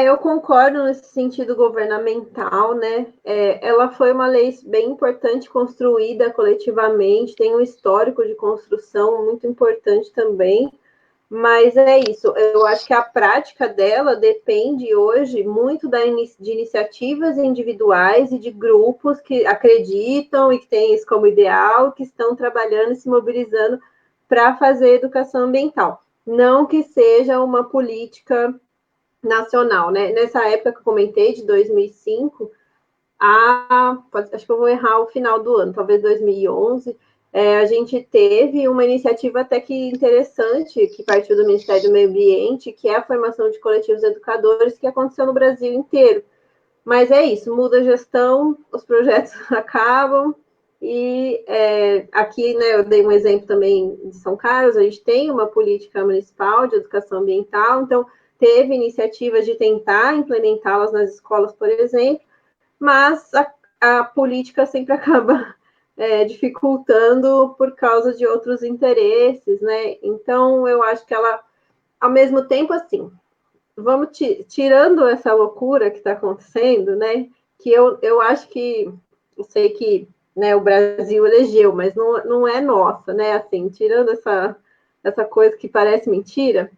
Eu concordo nesse sentido governamental, né? Ela foi uma lei bem importante, construída coletivamente, tem um histórico de construção muito importante também, mas é isso. Eu acho que a prática dela depende hoje muito de iniciativas individuais e de grupos que acreditam e que têm isso como ideal, que estão trabalhando e se mobilizando para fazer educação ambiental. Não que seja uma política nacional, né? Nessa época que eu comentei, de 2005, acho que eu vou errar o final do ano, talvez 2011, a gente teve uma iniciativa até que interessante, que partiu do Ministério do Meio Ambiente, que é a formação de coletivos educadores, que aconteceu no Brasil inteiro. Mas é isso, muda a gestão, os projetos acabam, e aqui, né, eu dei um exemplo também de São Carlos, a gente tem uma política municipal de educação ambiental, então teve iniciativas de tentar implementá-las nas escolas, por exemplo, mas a política sempre acaba dificultando por causa de outros interesses, né? Então, eu acho que ela, ao mesmo tempo, assim, vamos tirando essa loucura que está acontecendo, né? Que eu acho que, eu sei que, né, o Brasil elegeu, mas não é nossa, né? Assim, tirando essa coisa que parece mentira,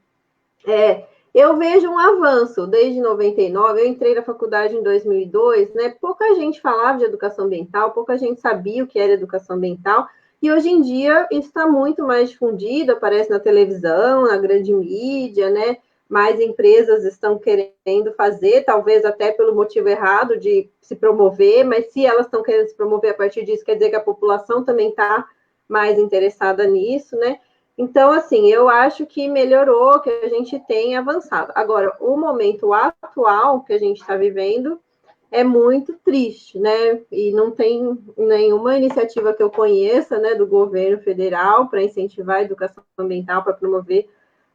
eu vejo um avanço desde 99. Eu entrei na faculdade em 2002, né? Pouca gente falava de educação ambiental, pouca gente sabia o que era educação ambiental, e hoje em dia isso está muito mais difundido, aparece na televisão, na grande mídia, né? Mais empresas estão querendo fazer, talvez até pelo motivo errado de se promover, mas se elas estão querendo se promover a partir disso, quer dizer que a população também está mais interessada nisso, né? Então, assim, eu acho que melhorou, que a gente tem avançado. Agora, o momento atual que a gente está vivendo é muito triste, né? E não tem nenhuma iniciativa que eu conheça, né, do governo federal para incentivar a educação ambiental, para promover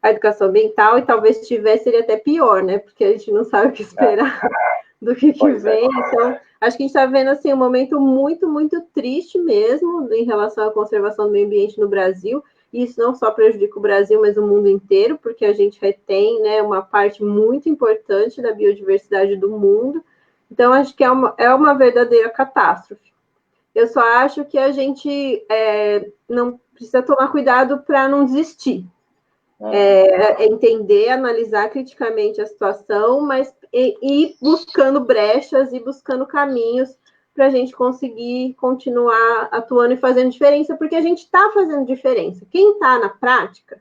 a educação ambiental, e talvez se tivesse, seria até pior, né? Porque a gente não sabe o que esperar do que vem. Então, acho que a gente está vendo, assim, um momento muito, muito triste mesmo em relação à conservação do meio ambiente no Brasil. E isso não só prejudica o Brasil, mas o mundo inteiro, porque a gente retém, né, uma parte muito importante da biodiversidade do mundo. Então, acho que é uma verdadeira catástrofe. Eu só acho que a gente não precisa tomar cuidado para não desistir. Entender, analisar criticamente a situação, mas ir buscando brechas e buscando caminhos para a gente conseguir continuar atuando e fazendo diferença, porque a gente está fazendo diferença. Quem está na prática,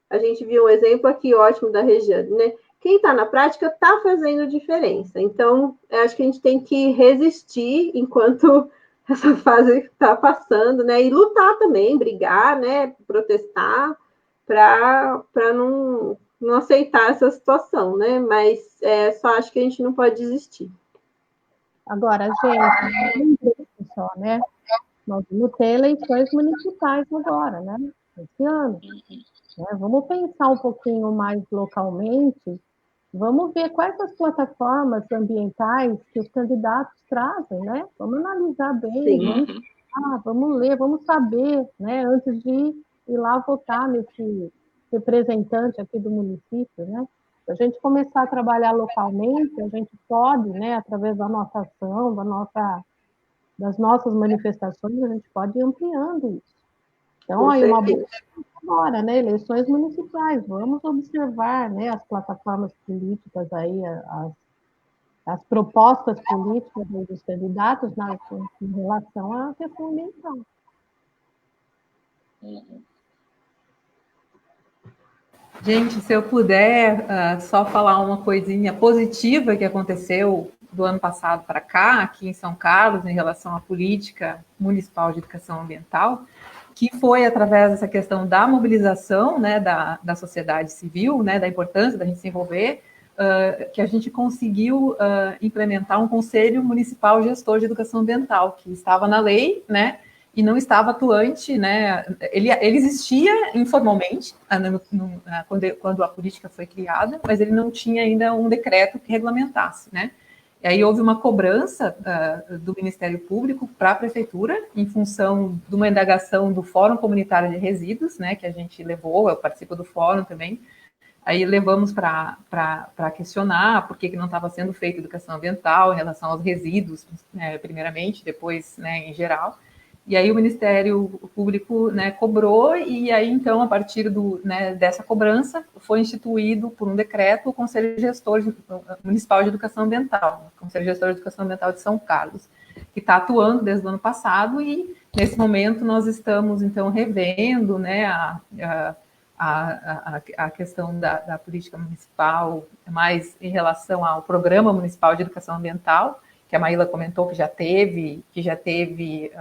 a gente viu um exemplo aqui ótimo da Regiane, né? Quem está na prática está fazendo diferença. Então, acho que a gente tem que resistir enquanto essa fase está passando, né? E lutar também, brigar, né? Protestar, para não aceitar essa situação, né? Mas só acho que a gente não pode desistir. Agora, gente, só, né? nós vamos ter eleições municipais agora, né? Esse ano. Né? Vamos pensar um pouquinho mais localmente, vamos ver quais as plataformas ambientais que os candidatos trazem, né? Vamos analisar bem, vamos ler, vamos saber, né? Antes de ir lá votar nesse representante aqui do município, né? Se a gente começar a trabalhar localmente, a gente pode, né? Através da nossa ação, das nossas manifestações, a gente pode ir ampliando isso. Então, aí uma boa agora, né, eleições municipais, vamos observar, né, as plataformas políticas aí, as propostas políticas dos candidatos em relação à questão ambiental. Gente, se eu puder só falar uma coisinha positiva que aconteceu do ano passado para cá, aqui em São Carlos, em relação à política municipal de educação ambiental, que foi através dessa questão da mobilização, né, da sociedade civil, né, da importância da gente se envolver, que a gente conseguiu implementar um Conselho Municipal Gestor de Educação Ambiental, que estava na lei, né, e não estava atuante, né? Ele existia informalmente quando a política foi criada, mas ele não tinha ainda um decreto que regulamentasse, né? E aí houve uma cobrança do Ministério Público para a Prefeitura, em função de uma indagação do Fórum Comunitário de Resíduos, né, que a gente levou, eu participo do fórum também, aí levamos para questionar por que não estava sendo feita educação ambiental em relação aos resíduos, né, primeiramente, depois, né, em geral. E aí o Ministério Público, né, cobrou, e aí, então, a partir dessa cobrança, foi instituído por um decreto o Conselho Municipal de Educação Ambiental, o Conselho Gestor de Educação Ambiental de São Carlos, que está atuando desde o ano passado, e nesse momento nós estamos, então, revendo, né, a questão da política municipal, mais em relação ao Programa Municipal de Educação Ambiental, que a Maíla comentou que já teve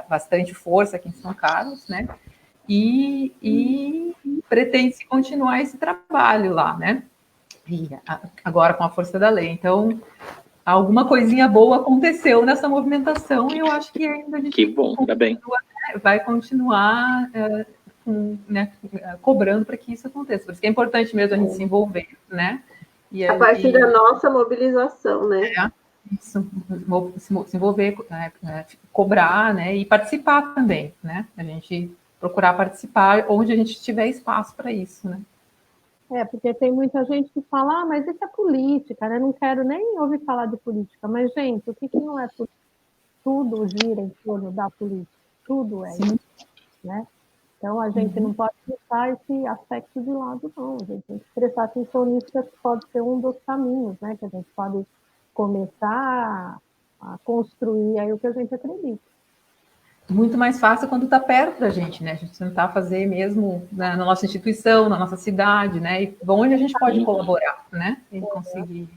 bastante força aqui em São Carlos, né? E pretende-se continuar esse trabalho lá, né? E agora com a força da lei. Então, alguma coisinha boa aconteceu nessa movimentação, e eu acho que ainda a gente que bom, tá bem. Vai continuar né, cobrando para que isso aconteça. Por isso que é importante mesmo a gente se envolver, né? A partir da nossa mobilização, né? Isso, se envolver, cobrar, né, e participar também, né? A gente procurar participar onde a gente tiver espaço para isso, né? Porque tem muita gente que fala, mas isso é política, né? Não quero nem ouvir falar de política. Mas, gente, o que não é política? Tudo gira em torno da política. Tudo é isso, né? Então, a gente não pode deixar esse aspecto de lado, não. A gente tem que prestar atenção nisso, que pode ser um dos caminhos, né? Que a gente pode começar a construir aí o que a gente acredita. Muito mais fácil quando está perto da gente, né? A gente tentar fazer mesmo na nossa instituição, na nossa cidade, né? E onde a gente pode colaborar, né? E conseguir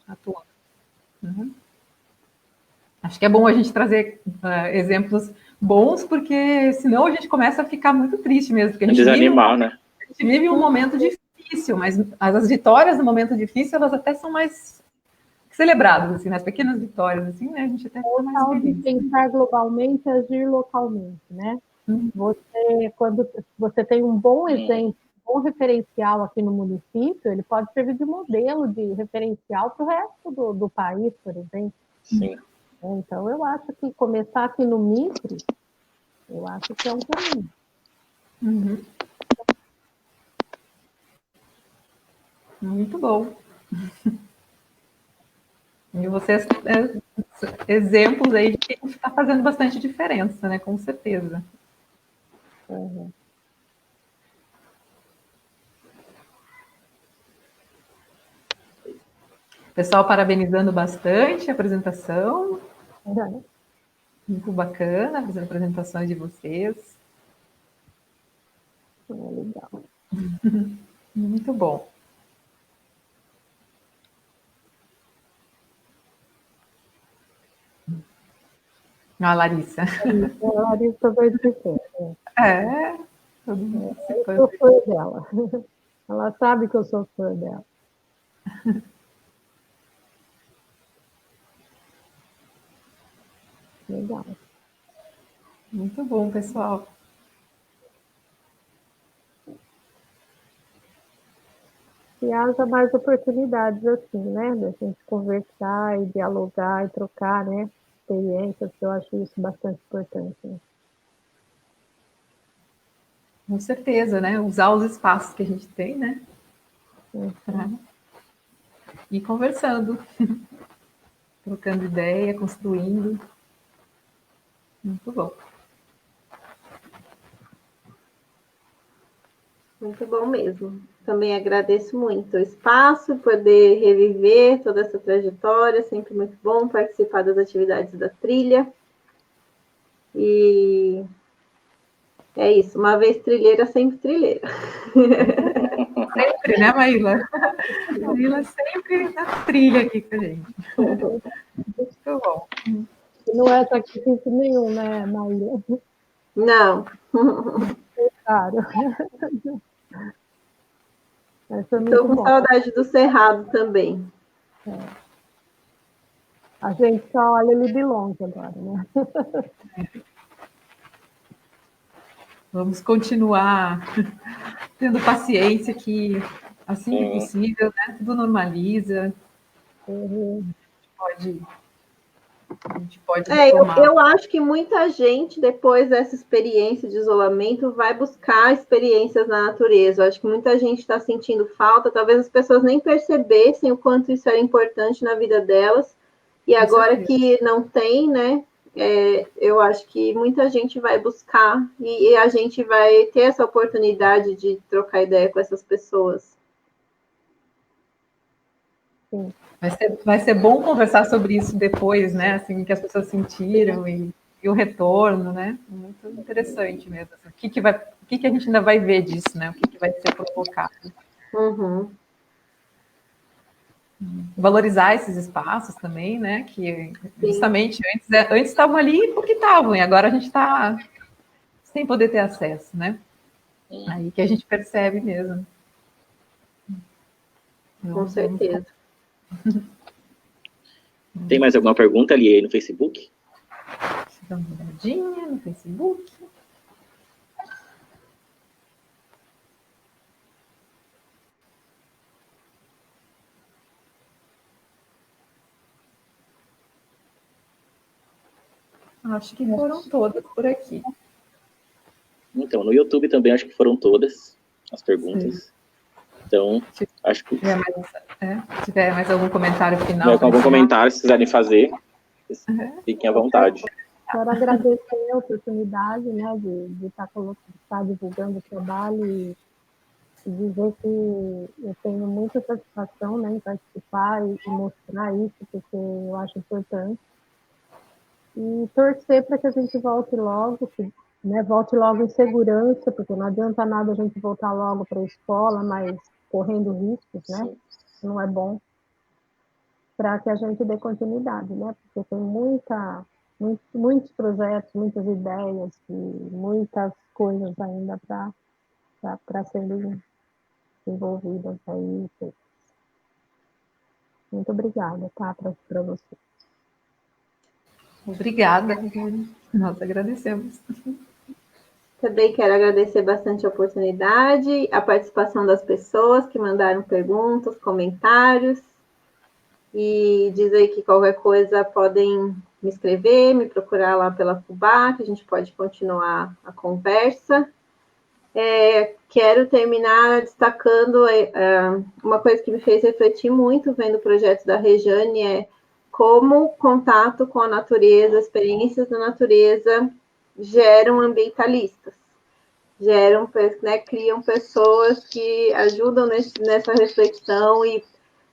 atuar. Acho que é bom a gente trazer exemplos bons, porque senão a gente começa a ficar muito triste mesmo. Porque a gente né? A gente vive um momento difícil, mas as vitórias no momento difícil, elas até são mais celebradas, assim, nas pequenas vitórias, assim, né? A gente até fica mais feliz. De pensar globalmente, agir localmente, né? Quando você tem um bom exemplo, um bom referencial aqui no município, ele pode servir de modelo, de referencial para o resto do país, por exemplo. Sim. Então, eu acho que começar aqui no micro, eu acho que é um caminho. Muito bom. E vocês, exemplos aí de que está fazendo bastante diferença, né? Com certeza. Pessoal parabenizando bastante a apresentação. Muito bacana as apresentações de vocês. Legal. Muito bom. A Larissa. A Larissa vai dizer. Todo mundo eu sou fã dela. Ela sabe que eu sou fã dela. Legal. Muito bom, pessoal. E haja mais oportunidades assim, né? Da gente conversar e dialogar e trocar, né? Experiências, eu acho isso bastante importante. Né? Com certeza, né? Usar os espaços que a gente tem, né? Para ir conversando, trocando ideia, construindo. Muito bom. Muito bom mesmo. Também agradeço muito o espaço, poder reviver toda essa trajetória, sempre muito bom participar das atividades da trilha. E é isso, uma vez trilheira, sempre trilheira. Sempre, né, Maíla? Maíla sempre na trilha aqui com a gente. Muito bom. Não é sacrifício nenhum, né, Maíra? Não. Claro. Foi Estou muito com bom. saudade do Cerrado também. A gente só olha ele de longe agora, né? Vamos continuar tendo paciência que, assim que possível, né, tudo normaliza. A gente pode retomar. Eu acho que muita gente, depois dessa experiência de isolamento, vai buscar experiências na natureza. Eu acho que muita gente está sentindo falta, talvez as pessoas nem percebessem o quanto isso era importante na vida delas. E agora que não tem, né? Eu acho que muita gente vai buscar e a gente vai ter essa oportunidade de trocar ideia com essas pessoas. Sim. Vai ser bom conversar sobre isso depois, né? Assim, que as pessoas sentiram e o retorno, né? Muito interessante mesmo. Assim, o que a gente ainda vai ver disso, né? O que vai ser provocado. Uhum. Valorizar esses espaços também, né? Que justamente antes estavam ali porque estavam, e agora a gente está sem poder ter acesso, né? Aí que a gente percebe mesmo. Com certeza. Tem mais alguma pergunta ali aí no Facebook? Deixa eu dar uma olhadinha no Facebook. Acho que foram todas por aqui. Então, no YouTube também acho que foram todas as perguntas. Sim. Então, acho que... Se tiver mais algum comentário final... Com algum comentário, se quiserem fazer, fiquem à vontade. Quero agradecer a oportunidade, né, de estar divulgando o trabalho e dizer que eu tenho muita satisfação, né, em participar e mostrar isso, porque eu acho importante. E torcer para que a gente volte logo, né, volte logo em segurança, porque não adianta nada a gente voltar logo para a escola, mas correndo riscos, né? Sim. Não é bom, para que a gente dê continuidade, né? Porque tem muitos projetos, muitas ideias e muitas coisas ainda para serem desenvolvidas aí. Muito obrigada, tá? Para você. Obrigada, nós agradecemos. Também quero agradecer bastante a oportunidade, a participação das pessoas que mandaram perguntas, comentários, e dizer que qualquer coisa podem me escrever, me procurar lá pela Fubá, que a gente pode continuar a conversa. Quero terminar destacando uma coisa que me fez refletir muito vendo o projeto da Rejane, como o contato com a natureza, experiências da natureza geram ambientalistas, criam pessoas que ajudam nessa reflexão, e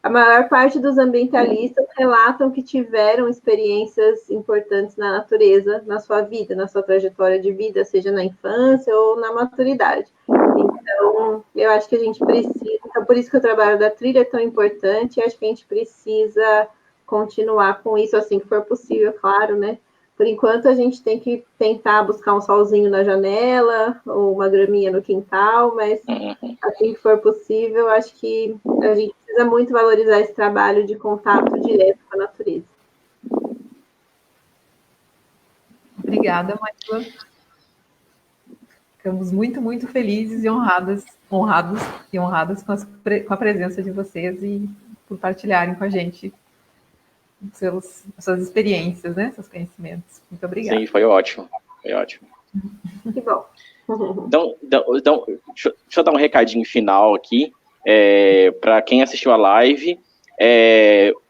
a maior parte dos ambientalistas relatam que tiveram experiências importantes na natureza, na sua vida, na sua trajetória de vida, seja na infância ou na maturidade. Então, eu acho que a gente precisa, então por isso que o trabalho da trilha é tão importante, acho que a gente precisa continuar com isso assim que for possível, claro, né? Por enquanto, a gente tem que tentar buscar um solzinho na janela, ou uma graminha no quintal, mas assim que for possível, acho que a gente precisa muito valorizar esse trabalho de contato direto com a natureza. Obrigada, Maíla. Ficamos muito, muito felizes e honrados com a presença de vocês e por partilharem com a gente suas experiências, né? Seus conhecimentos. Muito obrigada. Sim, foi ótimo. Foi ótimo. Que bom. Então, deixa eu dar um recadinho final aqui. Para quem assistiu a live,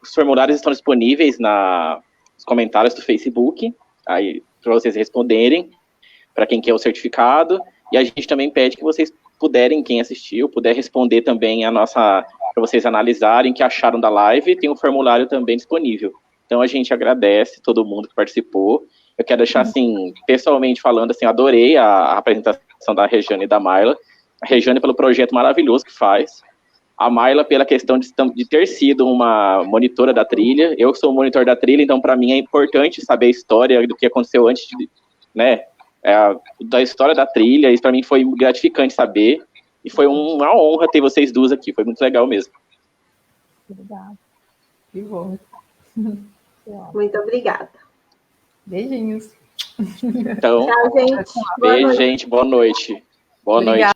os formulários estão disponíveis nos comentários do Facebook, aí para vocês responderem, para quem quer o certificado, e a gente também pede que vocês puderem, quem assistiu, puder responder também para vocês analisarem o que acharam da live, tem um formulário também disponível. Então a gente agradece todo mundo que participou. Eu quero deixar, assim, pessoalmente falando, assim, adorei a apresentação da Rejane e da Maíla. A Rejane pelo projeto maravilhoso que faz. A Maíla pela questão de ter sido uma monitora da trilha. Eu sou monitor da trilha, então para mim é importante saber a história do que aconteceu antes, né, da história da trilha. Isso para mim foi gratificante saber. E foi uma honra ter vocês duas aqui. Foi muito legal mesmo. Obrigada. Que bom. Muito obrigada. Beijinhos. Então, tchau, gente. beijo, gente. Boa noite. Boa noite.